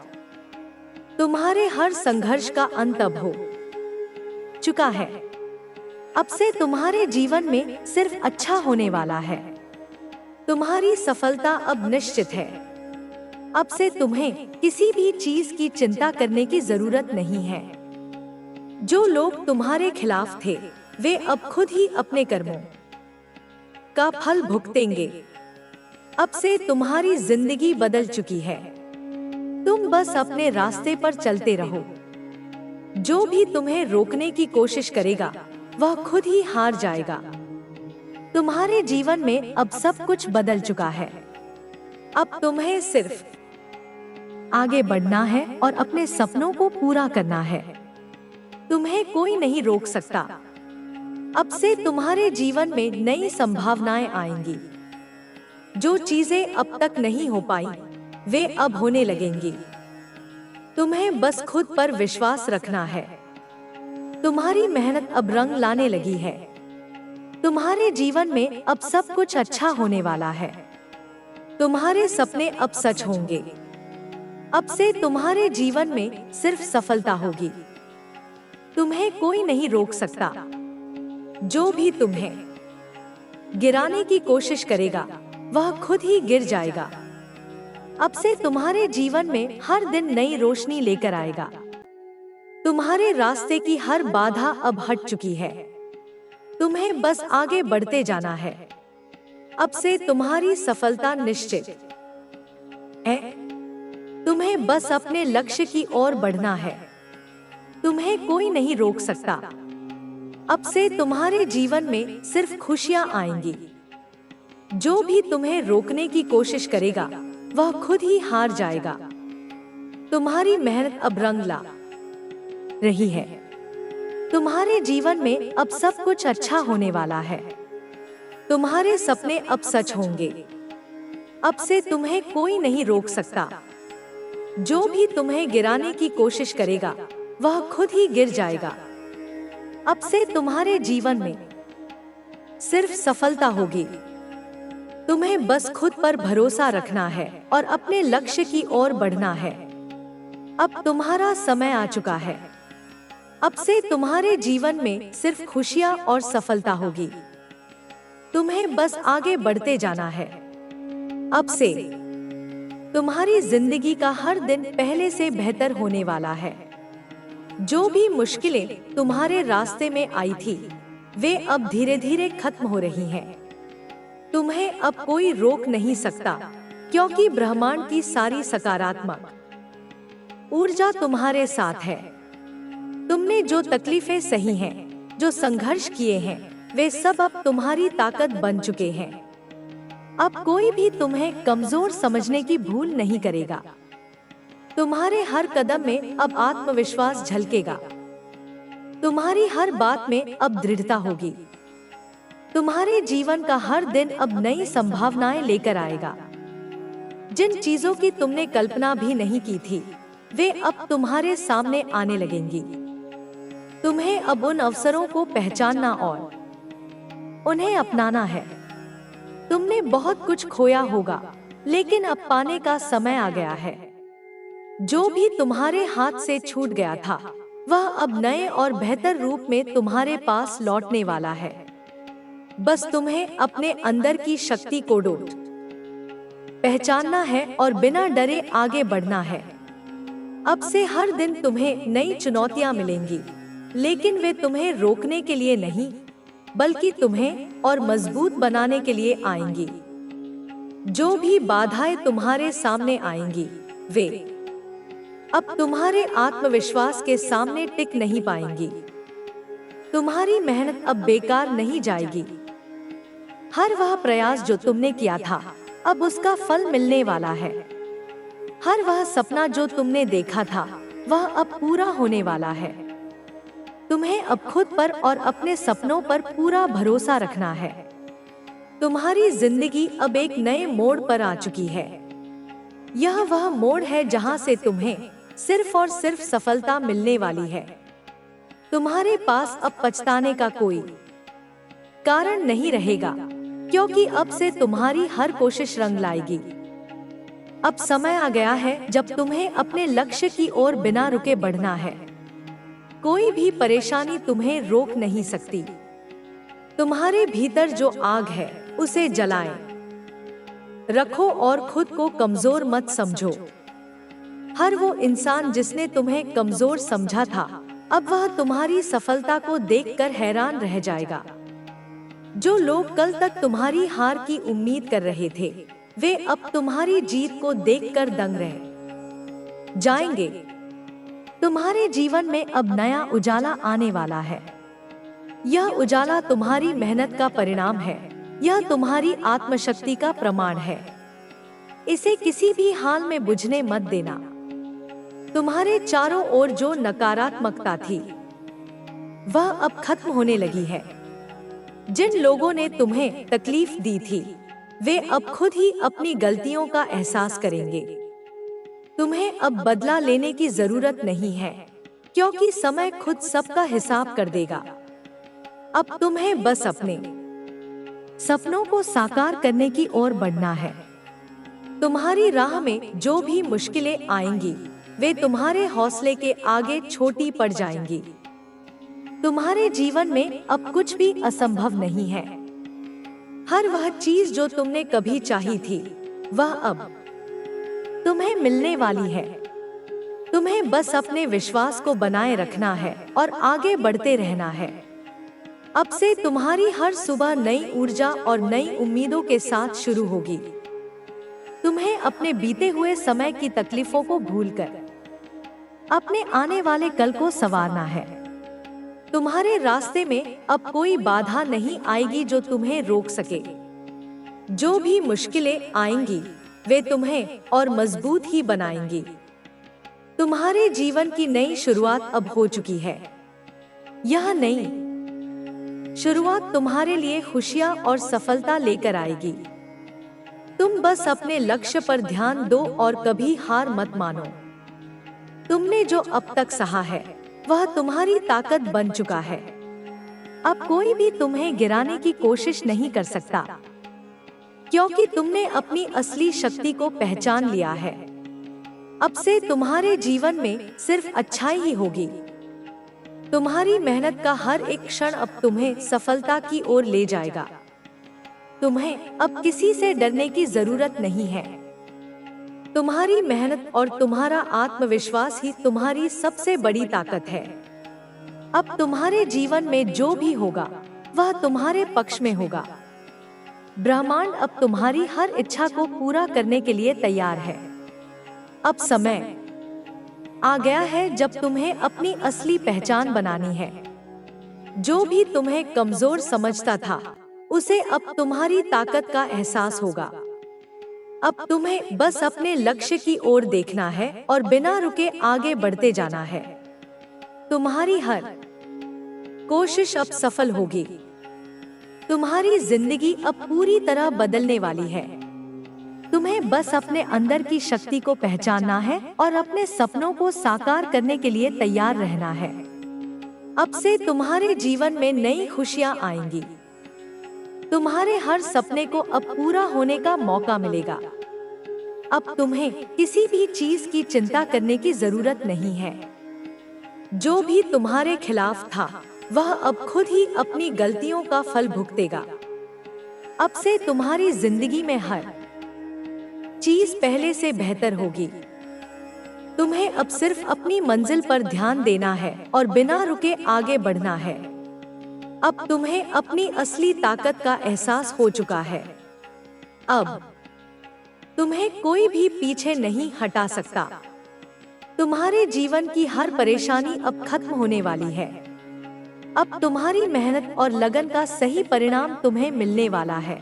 S1: तुम्हारे हर संघर्ष का अंत अब हो चुका है। अब से तुम्हारे जीवन में सिर्फ अच्छा होने वाला है। तुम्हारी सफलता अब निश्चित है। अब से तुम्हें किसी भी चीज की चिंता करने की जरूरत नहीं है। जो लोग तुम्हारे खिलाफ थे, वे अब खुद ही अपने कर्मों का फल भुगतेंगे। अब से तुम्हारी जिंदगी बदल चुकी है। तुम बस अपने रास्ते पर चलते रहो। जो भी तुम्हें रोकने की कोशिश करेगा, वह खुद ही हार जाएगा। तुम्हारे जीवन में अब सब कुछ बदल चुका है। अब तुम्हें सिर्फ आगे बढ़ना है और अपने सपनों को पूरा करना है। तुम्हें कोई नहीं रोक सकता। अब से तुम्हारे जीवन में नई संभावनाएं आएंगी। जो चीजें अब तक नहीं हो पाई, वे अब होने लगेंगी। तुम्हें बस खुद पर विश्वास रखना है। तुम्हारी मेहनत अब रंग लाने लगी है। तुम्हारे जीवन में अब सब कुछ अच्छा होने वाला है। तुम्हारे सपने अब सच होंगे। अब से तुम्हारे जीवन में सिर्फ सफलता होगी। तुम्हें कोई नहीं रोक सकता। जो भी तुम्हें गिराने की कोशिश करेगा, वह खुद ही गिर जाएगा। अब से तुम्हारे जीवन में हर दिन नई रोशनी लेकर आएगा। तुम्हारे रास्ते की हर बाधा अब हट चुकी है। तुम्हें बस आगे बढ़ते जाना है। अब से तुम्हारी सफलता निश्चित है। तुम्हें बस अपने लक्ष्य की ओर बढ़ना है। तुम्हें कोई नहीं रोक सकता। अब से तुम्हारे जीवन में सिर्फ खुशियां आएंगी। जो भी तुम्हें रोकने की कोशिश करेगा, वह खुद ही हार जाएगा। तुम्हारी मेहनत अब रंग ला रही है। तुम्हारे जीवन में अब सब कुछ अच्छा होने वाला है। तुम्हारे सपने अब सच होंगे। अब से तुम्हें कोई नहीं रोक सकता। जो भी तुम्हें गिराने की कोशिश करेगा, वह खुद ही गिर जाएगा। अब से तुम्हारे जीवन में सिर्फ सफलता होगी। तुम्हें बस खुद पर भरोसा रखना है और अपने लक्ष्य की ओर बढ़ना है। अब तुम्हारा समय आ चुका है। अब से तुम्हारे जीवन में सिर्फ खुशियाँ और सफलता होगी। तुम्हें बस आगे बढ़ते जाना है। अब से तुम्हारी जिंदगी का हर दिन पहले से बेहतर होने वाला है। जो भी मुश्किलें तुम्हारे रास्ते में आई थी, वे अब धीरे धीरे खत्म हो रही हैं। तुम्हें अब कोई रोक नहीं सकता, क्योंकि ब्रह्मांड की सारी सकारात्मक ऊर्जा तुम्हारे साथ है। तुमने जो तकलीफें सही हैं, जो संघर्ष किए हैं, वे सब अब तुम्हारी ताकत बन चुके हैं। अब कोई भी तुम्हें कमजोर समझने की भूल नहीं करेगा। तुम्हारे हर कदम में अब आत्मविश्वास झलकेगा। तुम्हारी हर बात में अब दृढ़ता होगी। तुम्हारे जीवन का हर दिन अब नई संभावनाएं लेकर आएगा। जिन चीजों की तुमने कल्पना भी नहीं की थी, वे अब तुम्हारे सामने आने लगेंगी। तुम्हें अब उन अवसरों को पहचानना और उन्हें अपनाना है। तुमने बहुत कुछ खोया होगा, लेकिन अब पाने का समय आ गया है। जो भी तुम्हारे हाथ से छूट गया था, वह अब नए और बेहतर रूप में तुम्हारे पास लौटने वाला है। बस तुम्हें अपने अंदर की शक्ति को पहचानना है और बिना डरे आगे बढ़ना है। अब से हर दिन तुम्हें नई चुनौतियां मिलेंगी, लेकिन वे तुम्हें रोकने के लिए नहीं, बल्कि तुम्हें और मजबूत बनाने के लिए आएंगी। जो भी बाधाएं तुम्हारे सामने आएंगी, वे अब तुम्हारे आत्मविश्वास के सामने टिक नहीं पाएंगी। तुम्हारी मेहनत अब बेकार नहीं जाएगी। हर वह प्रयास जो तुमने किया था, अब उसका फल मिलने वाला है। हर वह सपना जो तुमने देखा था, वह अब पूरा होने वाला है। तुम्हें अब खुद पर और अपने सपनों पर पूरा भरोसा रखना है। तुम्हारी जिंदगी अब एक नए मोड़ पर आ चुकी है। यह वह मोड़ है जहां से तुम्हें सिर्फ और सिर्फ सफलता मिलने वाली है। तुम्हारे पास अब पछताने का कोई कारण नहीं रहेगा, क्योंकि अब से तुम्हारी हर कोशिश रंग लाएगी। अब समय आ गया है जब तुम्हें अपने लक्ष्य की ओर बिना रुके बढ़ना है। कोई भी परेशानी तुम्हें रोक नहीं सकती। तुम्हारे भीतर जो आग है, उसे जलाएं रखो और खुद को कमजोर मत समझो। हर वो इंसान जिसने तुम्हें कमजोर समझा था, अब वह तुम्हारी सफलता को देखकर हैरान रह जाएगा। जो लोग कल तक तुम्हारी हार की उम्मीद कर रहे थे, वे अब तुम्हारी जीत को देखकर दंग रह जाएंगे। तुम्हारे जीवन में अब नया उजाला आने वाला है। यह उजाला तुम्हारी मेहनत का परिणाम है। यह तुम्हारी आत्मशक्ति का प्रमाण है। इसे किसी भी हाल में बुझने मत देना। तुम्हारे चारों ओर जो नकारात्मकता थी, वह अब खत्म होने लगी है। जिन लोगों ने तुम्हें तकलीफ दी थी, वे अब खुद ही अपनी गलतियों का एहसास करेंगे। तुम्हें अब बदला लेने की जरूरत नहीं है, क्योंकि समय खुद सबका हिसाब कर देगा। अब तुम्हें बस अपने सपनों को साकार करने की ओर बढ़ना है। तुम्हारी राह में जो भी मुश्किलें आएंगी, वे तुम्हारे हौसले के आगे छोटी पड़ जाएंगी। तुम्हारे जीवन में अब कुछ भी असंभव नहीं है। हर वह चीज जो तुमने कभी चाही थी, वह अब तुम्हें मिलने वाली है। तुम्हें बस अपने विश्वास को बनाए रखना है और आगे बढ़ते रहना है। अब से तुम्हारी हर सुबह नई ऊर्जा और नई उम्मीदों के साथ शुरू होगी। तुम्हें अपने बीते हुए समय की तकलीफों को भूलकर अपने आने वाले कल को संवारना है। तुम्हारे रास्ते में अब कोई बाधा नहीं आएगी जो तुम्हें रोक सके। जो भी मुश्किलें आएंगी, वे तुम्हें और मजबूत ही बनाएंगी। तुम्हारे जीवन की नई शुरुआत अब हो चुकी है। यह नई शुरुआत तुम्हारे लिए खुशियां और सफलता लेकर आएगी। तुम बस अपने लक्ष्य पर ध्यान दो और कभी हार मत मानो। तुमने जो अब तक सहा है, वह तुम्हारी ताकत बन चुका है। अब कोई भी तुम्हें गिराने की कोशिश नहीं कर सकता, क्योंकि तुमने अपनी असली शक्ति को पहचान लिया है। अब से तुम्हारे जीवन में सिर्फ अच्छाई ही होगी। तुम्हारी मेहनत का हर एक क्षण अब तुम्हें सफलता की ओर ले जाएगा। तुम्हें अब किसी से डरने की जरूरत नहीं है। तुम्हारी मेहनत और तुम्हारा आत्मविश्वास ही तुम्हारी सबसे बड़ी ताकत है। अब तुम्हारे जीवन में जो भी होगा वह तुम्हारे पक्ष में होगा। ब्रह्मांड अब तुम्हारी हर इच्छा को पूरा करने के लिए तैयार है। अब समय आ गया है जब तुम्हें अपनी असली पहचान बनानी है। जो भी तुम्हें कमजोर समझता था उसे अब तुम्हारी ताकत का एहसास होगा। अब तुम्हें बस अपने लक्ष्य की ओर देखना है और बिना रुके आगे बढ़ते जाना है। तुम्हारी हर कोशिश अब सफल होगी। तुम्हारी जिंदगी अब पूरी तरह बदलने वाली है। तुम्हें बस अपने अंदर की शक्ति को पहचानना है और अपने सपनों को साकार करने के लिए तैयार रहना है। अब से तुम्हारे जीवन में नई खुशियां आएंगी। तुम्हारे हर सपने को अब पूरा होने का मौका मिलेगा। अब तुम्हें किसी भी चीज की चिंता करने की जरूरत नहीं है। जो भी तुम्हारे खिलाफ था वह अब खुद ही अपनी गलतियों का फल भुगतेगा। अब से तुम्हारी जिंदगी में हर चीज पहले से बेहतर होगी। तुम्हें अब सिर्फ अपनी मंजिल पर ध्यान देना है और बिना रुके आगे बढ़ना है। अब तुम्हें अपनी असली ताकत का एहसास हो चुका है। अब तुम्हें कोई भी पीछे नहीं हटा सकता। तुम्हारे जीवन की हर परेशानी अब खत्म होने वाली है। अब तुम्हारी मेहनत और लगन का सही परिणाम तुम्हें मिलने वाला है।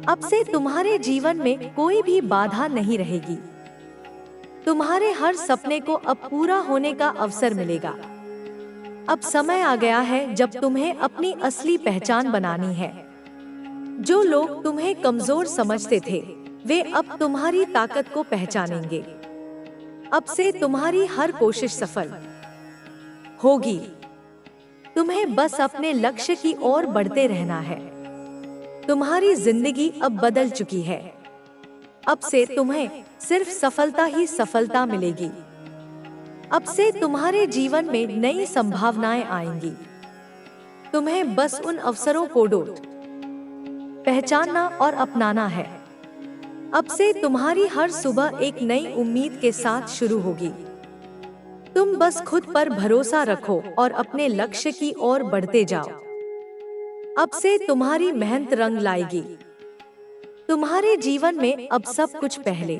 S1: अब से तुम्हारे जीवन में कोई भी बाधा नहीं रहेगी। तुम्हारे हर सपने को अब पूरा होने का अवसर मिलेगा। अब समय आ गया है जब तुम्हें अपनी असली पहचान बनानी है। जो लोग तुम्हें कमजोर समझते थे वे अब तुम्हारी ताकत को पहचानेंगे। अब से तुम्हारी हर कोशिश सफल होगी। तुम्हें बस अपने लक्ष्य की ओर बढ़ते रहना है। तुम्हारी जिंदगी अब बदल चुकी है। अब से तुम्हें सिर्फ सफलता ही सफलता मिलेगी। अब से तुम्हारे जीवन में नई संभावनाएं आएंगी। तुम्हें बस उन अवसरों को पहचानना और अपनाना है। अब से तुम्हारी हर सुबह एक नई उम्मीद के साथ शुरू होगी। तुम बस खुद पर भरोसा रखो और अपने लक्ष्य की ओर बढ़ते जाओ। अब से तुम्हारी मेहनत रंग लाएगी। तुम्हारे जीवन में अब सब कुछ पहले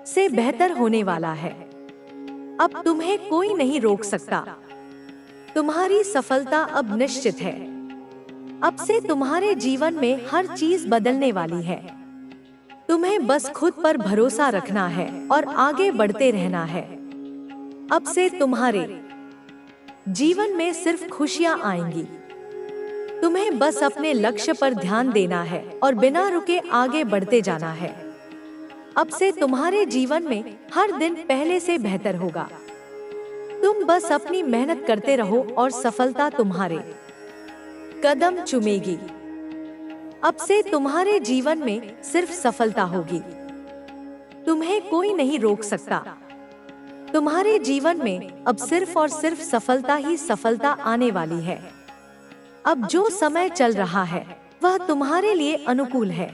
S1: से बेहतर होने वाला है। अब तुम्हें कोई नहीं रोक सकता। तुम्हारी सफलता अब निश्चित है। अब से तुम्हारे जीवन में हर चीज बदलने वाली है। तुम्हें बस खुद पर भरोसा रखना है और आगे बढ़ते रहना है। अब से तुम्हारे जीवन में सिर्फ खुशियां आएंगी। तुम्हें बस अपने लक्ष्य पर ध्यान देना है और बिना रुके आगे बढ़ते जाना है। अब से तुम्हारे जीवन में हर दिन पहले से बेहतर होगा। तुम बस अपनी मेहनत करते रहो और सफलता तुम्हारे कदम चूमेगी। अब से तुम्हारे जीवन में सिर्फ सफलता होगी। तुम्हें कोई नहीं रोक सकता। तुम्हारे जीवन में अब सिर्फ और सिर्फ सफलता ही सफलता आने वाली है। अब जो समय चल रहा है वह तुम्हारे लिए अनुकूल है।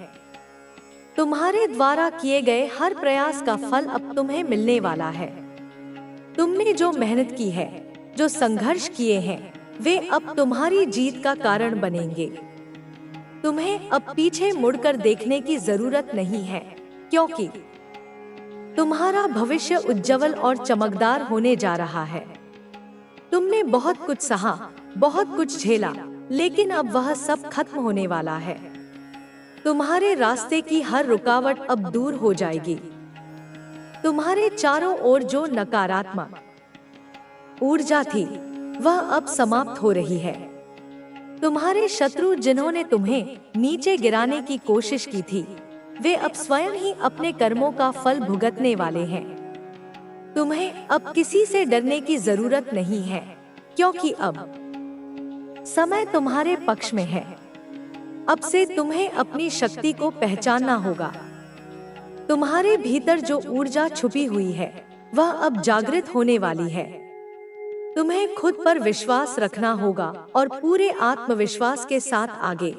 S1: तुम्हारे द्वारा किए गए हर प्रयास का फल अब तुम्हें मिलने वाला है। तुमने जो मेहनत की है, जो संघर्ष किए हैं, वे अब तुम्हारी जीत का कारण बनेंगे। तुम्हें अब पीछे मुड़कर देखने की जरूरत नहीं है, क्योंकि तुम्हारा भविष्य उज्जवल और चमकदार होने जा रहा है। तुमने बहुत कुछ सहा, बहुत कुछ झेला, लेकिन अब वह सब खत्म होने वाला है। तुम्हारे रास्ते की हर रुकावट अब दूर हो जाएगी। तुम्हारे चारों ओर जो नकारात्मक ऊर्जा थी वह अब समाप्त हो रही है। तुम्हारे शत्रु जिन्होंने तुम्हें नीचे गिराने की कोशिश की थी, वे अब स्वयं ही अपने कर्मों का फल भुगतने वाले हैं। तुम्हें अब किसी से डरने की जरूरत नहीं है, क्योंकि अब समय तुम्हारे पक्ष में है। अब से तुम्हें अपनी शक्ति को पहचानना होगा। तुम्हारे भीतर जो ऊर्जा छुपी हुई है वह अब जागृत होने वाली है। तुम्हें खुद पर विश्वास रखना होगा और पूरे आत्मविश्वास के साथ आगे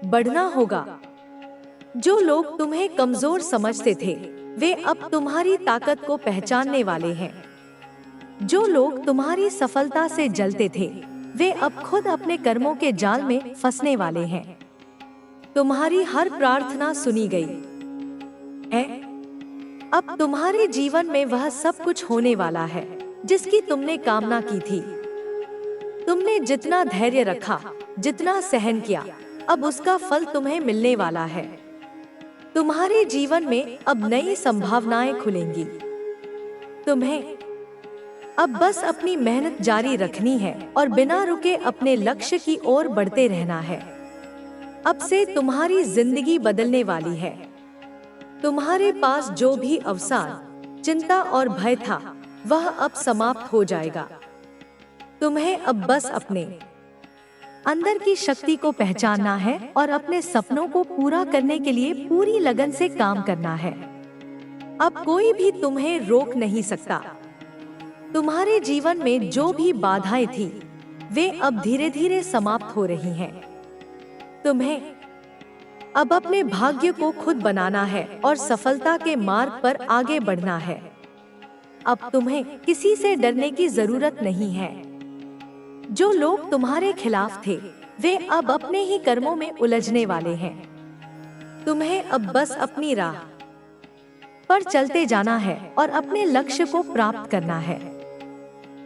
S1: बढ़ना होगा। जो लोग तुम्हें कमजोर समझते थे, वे अब तुम्हारी ताकत को पहचानने वाले हैं। जो लोग तुम्हारी सफलता से जलते थे, वे अब खुद अपने कर्मों के जाल में फंसने वाले हैं। तुम्हारी हर प्रार्थना सुनी गई है। अब तुम्हारे जीवन में वह सब कुछ होने वाला है जिसकी तुमने कामना की थी। तुमने जितना धैर्य रखा, जितना सहन किया, अब उसका फल तुम्हें मिलने वाला है। तुम्हारे जीवन में अब नई संभावनाएं खुलेंगी। तुम्हें अब बस अपनी मेहनत जारी रखनी है और बिना रुके अपने लक्ष्य की ओर बढ़ते रहना है। अब से तुम्हारी जिंदगी बदलने वाली है। तुम्हारे पास जो भी अवसाद, चिंता और भय था, वह अब समाप्त हो जाएगा। तुम्हें अब बस अपने अंदर की शक्ति को पहचानना है और अपने सपनों को पूरा करने के लिए पूरी लगन से काम करना है। अब कोई भी तुम्हें रोक नहीं सकता। तुम्हारे जीवन में जो भी बाधाएं थी, वे अब धीरे धीरे समाप्त हो रही हैं। तुम्हें अब अपने भाग्य को खुद बनाना है और सफलता के मार्ग पर आगे बढ़ना है। अब तुम्हें किसी से डरने की जरूरत नहीं है। जो लोग तुम्हारे खिलाफ थे, वे अब अपने ही कर्मों में उलझने वाले हैं। तुम्हें अब बस अपनी राह पर चलते जाना है और अपने लक्ष्य को प्राप्त करना है।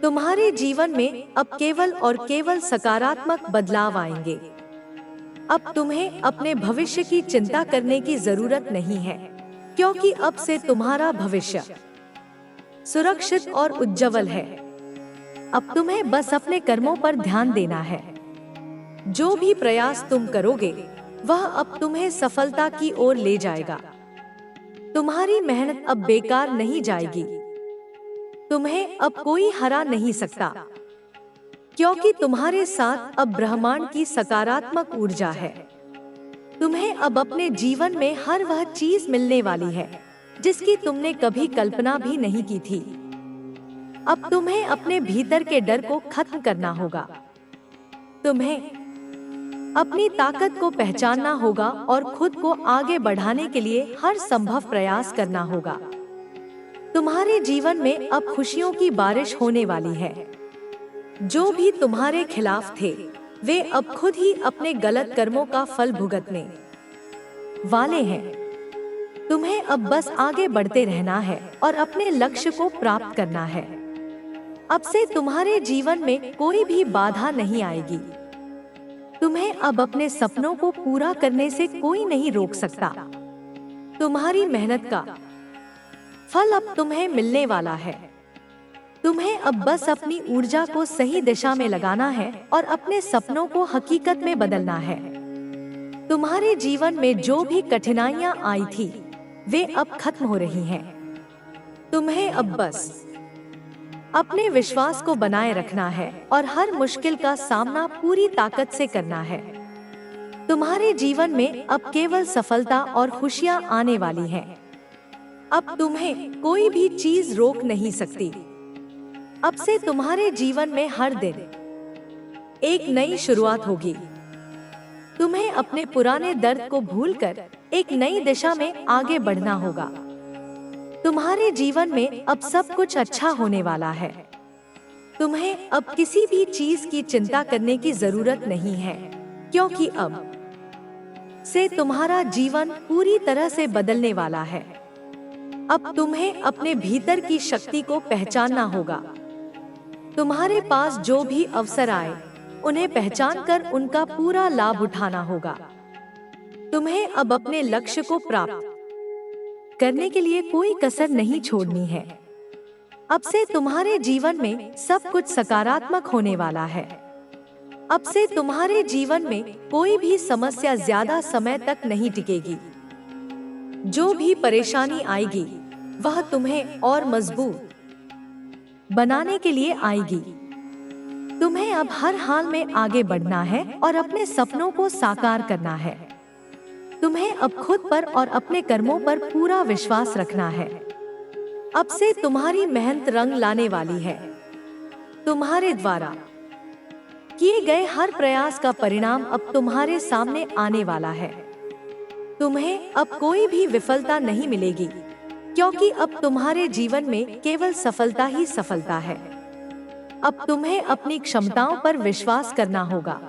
S1: तुम्हारे जीवन में अब केवल और केवल सकारात्मक बदलाव आएंगे। अब तुम्हें अपने भविष्य की चिंता करने की जरूरत नहीं है, क्योंकि अब से तुम्हारा भविष्य सुरक्षित और उज्जवल है। अब तुम्हें बस अपने कर्मों पर ध्यान देना है। जो भी प्रयास तुम करोगे, वह अब तुम्हें सफलता की ओर ले जाएगा। तुम्हारी मेहनत अब बेकार नहीं जाएगी। तुम्हें अब कोई हरा नहीं सकता, क्योंकि तुम्हारे साथ अब ब्रह्मांड की सकारात्मक ऊर्जा है। तुम्हें अब अपने जीवन में हर वह चीज मिलने वाली है जिसकी तुमने कभी कल्पना भी नहीं की थी। अब तुम्हें अपने भीतर के डर को खत्म करना होगा। तुम्हें अपनी ताकत को पहचानना होगा और खुद को आगे बढ़ाने के लिए हर संभव प्रयास करना होगा। तुम्हारे जीवन में अब खुशियों की बारिश होने वाली है। जो भी तुम्हारे खिलाफ थे, वे अब खुद ही अपने गलत कर्मों का फल भुगतने वाले हैं। तुम्हें अब बस आगे बढ़ते रहना है और अपने लक्ष्य को प्राप्त करना है। अब से तुम्हारे जीवन में कोई भी बाधा नहीं आएगी। तुम्हें अब अपने सपनों को पूरा करने से कोई नहीं रोक सकता। तुम्हारी मेहनत का फल अब तुम्हें मिलने वाला है। तुम्हें अब बस अपनी ऊर्जा को सही दिशा में लगाना है और अपने सपनों को हकीकत में बदलना है। तुम्हारे जीवन में जो भी कठिनाइयां आई थी, वे अब खत्म हो रही हैं। तुम्हें अब बस अपने विश्वास को बनाए रखना है और हर मुश्किल का सामना पूरी ताकत से करना है। तुम्हारे जीवन में अब केवल सफलता और खुशियां आने वाली हैं। अब तुम्हें कोई भी चीज रोक नहीं सकती। अब से तुम्हारे जीवन में हर दिन एक नई शुरुआत होगी। तुम्हें अपने पुराने दर्द को भूलकर एक नई दिशा में आगे बढ़ना होगा। तुम्हारे जीवन में अब सब कुछ अच्छा होने वाला है। तुम्हें अब किसी भी चीज की चिंता करने की जरूरत नहीं है, क्योंकि अब से तुम्हारा जीवन पूरी तरह से बदलने वाला है। अब तुम्हें अपने भीतर की शक्ति को पहचानना होगा। तुम्हारे पास जो भी अवसर आए, उन्हें पहचानकर उनका पूरा लाभ उठाना होगा। तुम्हें अब अपने लक्ष्य को प्राप्त करने के लिए कोई कसर नहीं छोड़नी है। अब से तुम्हारे जीवन में सब कुछ सकारात्मक होने वाला है। अब से तुम्हारे जीवन में कोई भी समस्या ज्यादा समय तक नहीं टिकेगी। जो भी परेशानी आएगी, वह तुम्हें और मजबूत बनाने के लिए आएगी। तुम्हें अब हर हाल में आगे बढ़ना है और अपने सपनों को साकार करना है। तुम्हें अब खुद पर और अपने कर्मों पर पूरा विश्वास रखना है। अब से तुम्हारी मेहनत रंग लाने वाली है। तुम्हारे द्वारा किए गए हर प्रयास का परिणाम अब तुम्हारे सामने आने वाला है। तुम्हें अब कोई भी विफलता नहीं मिलेगी, क्योंकि अब तुम्हारे जीवन में केवल सफलता ही सफलता है। अब तुम्हें अपनी क्षमताओं पर विश्वास करना होगा।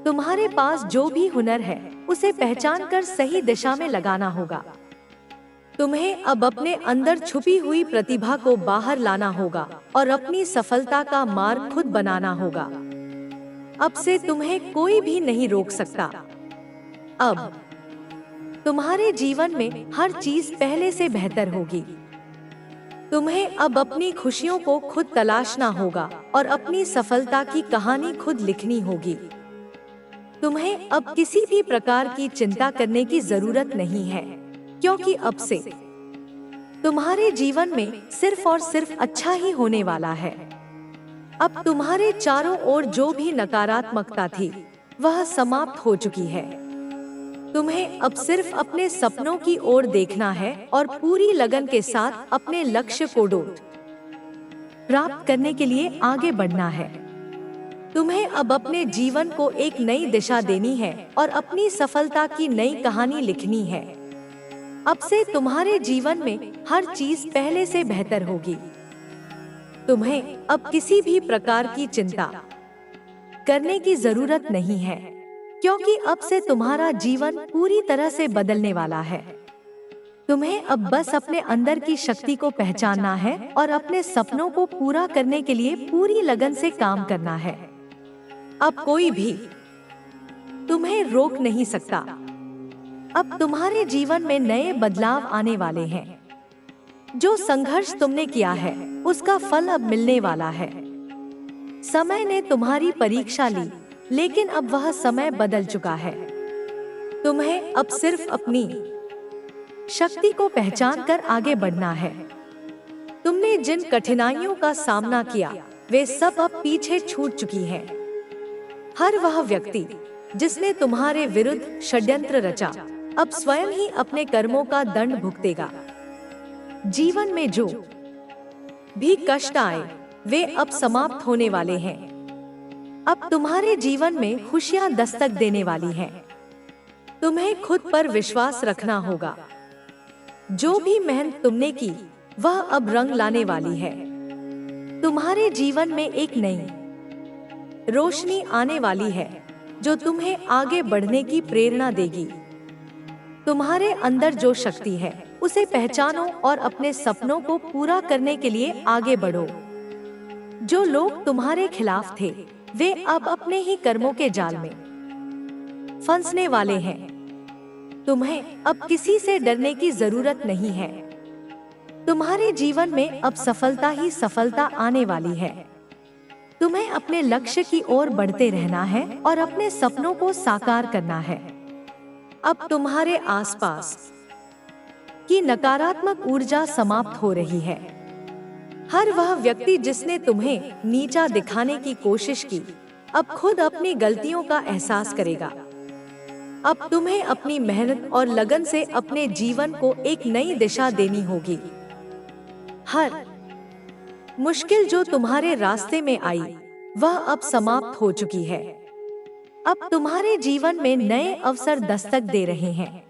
S1: तुम्हारे पास जो भी हुनर है उसे पहचान कर सही दिशा में लगाना होगा। तुम्हें अब अपने अंदर छुपी हुई प्रतिभा को बाहर लाना होगा और अपनी सफलता का मार्ग खुद बनाना होगा। अब से तुम्हें कोई भी नहीं रोक सकता। अब तुम्हारे जीवन में हर चीज पहले से बेहतर होगी। तुम्हें अब अपनी खुशियों को खुद तलाशना होगा और अपनी सफलता की कहानी खुद लिखनी होगी। तुम्हें अब किसी भी प्रकार की चिंता करने की जरूरत नहीं है, क्योंकि अब से तुम्हारे जीवन में सिर्फ और सिर्फ अच्छा ही होने वाला है। अब तुम्हारे चारों ओर जो भी नकारात्मकता थी वह समाप्त हो चुकी है। तुम्हें अब सिर्फ अपने सपनों की ओर देखना है और पूरी लगन के साथ अपने लक्ष्य को प्राप्त करने के लिए आगे बढ़ना है। तुम्हें अब अपने जीवन को एक नई दिशा देनी है और अपनी सफलता की नई कहानी लिखनी है। अब से तुम्हारे जीवन में हर चीज पहले से बेहतर होगी। तुम्हें अब किसी भी प्रकार की चिंता करने की जरूरत नहीं है, क्योंकि अब से तुम्हारा जीवन पूरी तरह से बदलने वाला है। तुम्हें अब बस अपने अंदर की शक्ति को पहचानना है और अपने सपनों को पूरा करने के लिए पूरी लगन से काम करना है। अब कोई भी तुम्हें रोक नहीं सकता। अब तुम्हारे जीवन में नए बदलाव आने वाले हैं। जो संघर्ष तुमने किया है उसका फल अब मिलने वाला है। समय ने तुम्हारी परीक्षा ली, लेकिन अब वह समय बदल चुका है। तुम्हें अब सिर्फ अपनी शक्ति को पहचान कर आगे बढ़ना है। तुमने जिन कठिनाइयों का सामना किया वे सब अब पीछे छूट चुकी हैं। हर वह व्यक्ति जिसने तुम्हारे विरुद्ध षड्यंत्र रचा अब स्वयं ही अपने कर्मों का दंड भुगतेगा। जीवन में जो भी कष्ट आए वे अब समाप्त होने वाले हैं। अब तुम्हारे जीवन में खुशियां दस्तक देने वाली हैं। तुम्हें खुद पर विश्वास रखना होगा। जो भी मेहनत तुमने की वह अब रंग लाने वाली है। तुम्हारे जीवन में एक नई रोशनी आने वाली है जो तुम्हें आगे बढ़ने की प्रेरणा देगी। तुम्हारे अंदर जो शक्ति है उसे पहचानो और अपने सपनों को पूरा करने के लिए आगे बढ़ो। जो लोग तुम्हारे खिलाफ थे वे अब अपने ही कर्मों के जाल में फंसने वाले हैं। तुम्हें अब किसी से डरने की जरूरत नहीं है। तुम्हारे जीवन में अब सफलता ही सफलता आने वाली है। तुम्हें अपने लक्ष्य की ओर बढ़ते रहना है और अपने सपनों को साकार करना है। अब तुम्हारे आसपास की नकारात्मक ऊर्जा समाप्त हो रही है। हर वह व्यक्ति जिसने तुम्हें नीचा दिखाने की कोशिश की अब खुद अपनी गलतियों का एहसास करेगा। अब तुम्हें अपनी मेहनत और लगन से अपने जीवन को एक नई दिशा देनी होगी। हर मुश्किल जो तुम्हारे रास्ते में आई वह अब समाप्त हो चुकी है। अब तुम्हारे जीवन में नए अवसर दस्तक दे रहे हैं।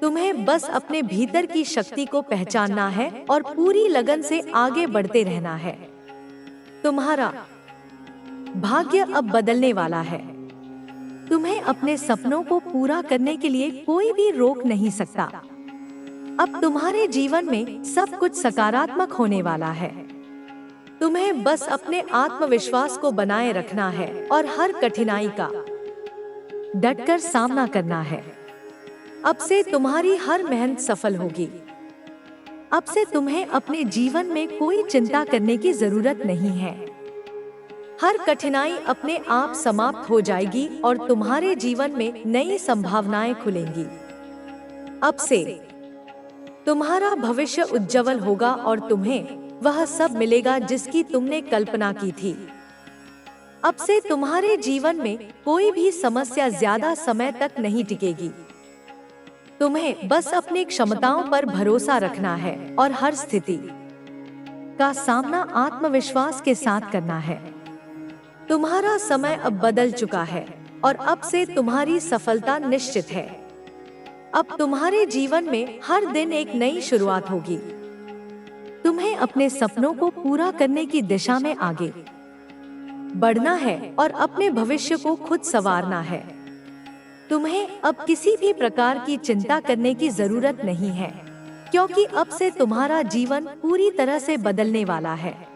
S1: तुम्हें बस अपने भीतर की शक्ति को पहचानना है और पूरी लगन से आगे बढ़ते रहना है। तुम्हारा भाग्य अब बदलने वाला है। तुम्हें अपने सपनों को पूरा करने के लिए कोई भी रोक नहीं सकता। अब तुम्हारे जीवन में सब कुछ सकारात्मक होने वाला है। तुम्हें बस अपने आत्मविश्वास को बनाए रखना है और हर कठिनाई का डटकर सामना करना है। अब से तुम्हारी हर मेहनत सफल होगी। अब से तुम्हें अपने जीवन में कोई चिंता करने की जरूरत नहीं है। हर कठिनाई अपने आप समाप्त हो जाएगी और तुम्हारे जीवन में नई संभावनाएं खुलेंगी। अब से तुम्हारा भविष्य उज्जवल होगा और तुम्हें वह सब मिलेगा जिसकी तुमने कल्पना की थी। अब से तुम्हारे जीवन में कोई भी समस्या ज्यादा समय तक नहीं टिकेगी। तुम्हें बस अपनी क्षमताओं पर भरोसा रखना है और हर स्थिति का सामना आत्मविश्वास के साथ करना है। तुम्हारा समय अब बदल चुका है और अब से तुम्हारी सफलता निश्चित है। अब तुम्हारे जीवन में हर दिन एक नई शुरुआत होगी। तुम्हें अपने सपनों को पूरा करने की दिशा में आगे बढ़ना है और अपने भविष्य को खुद संवारना है। तुम्हें अब किसी भी प्रकार की चिंता करने की जरूरत नहीं है, क्योंकि अब से तुम्हारा जीवन पूरी तरह से बदलने वाला है।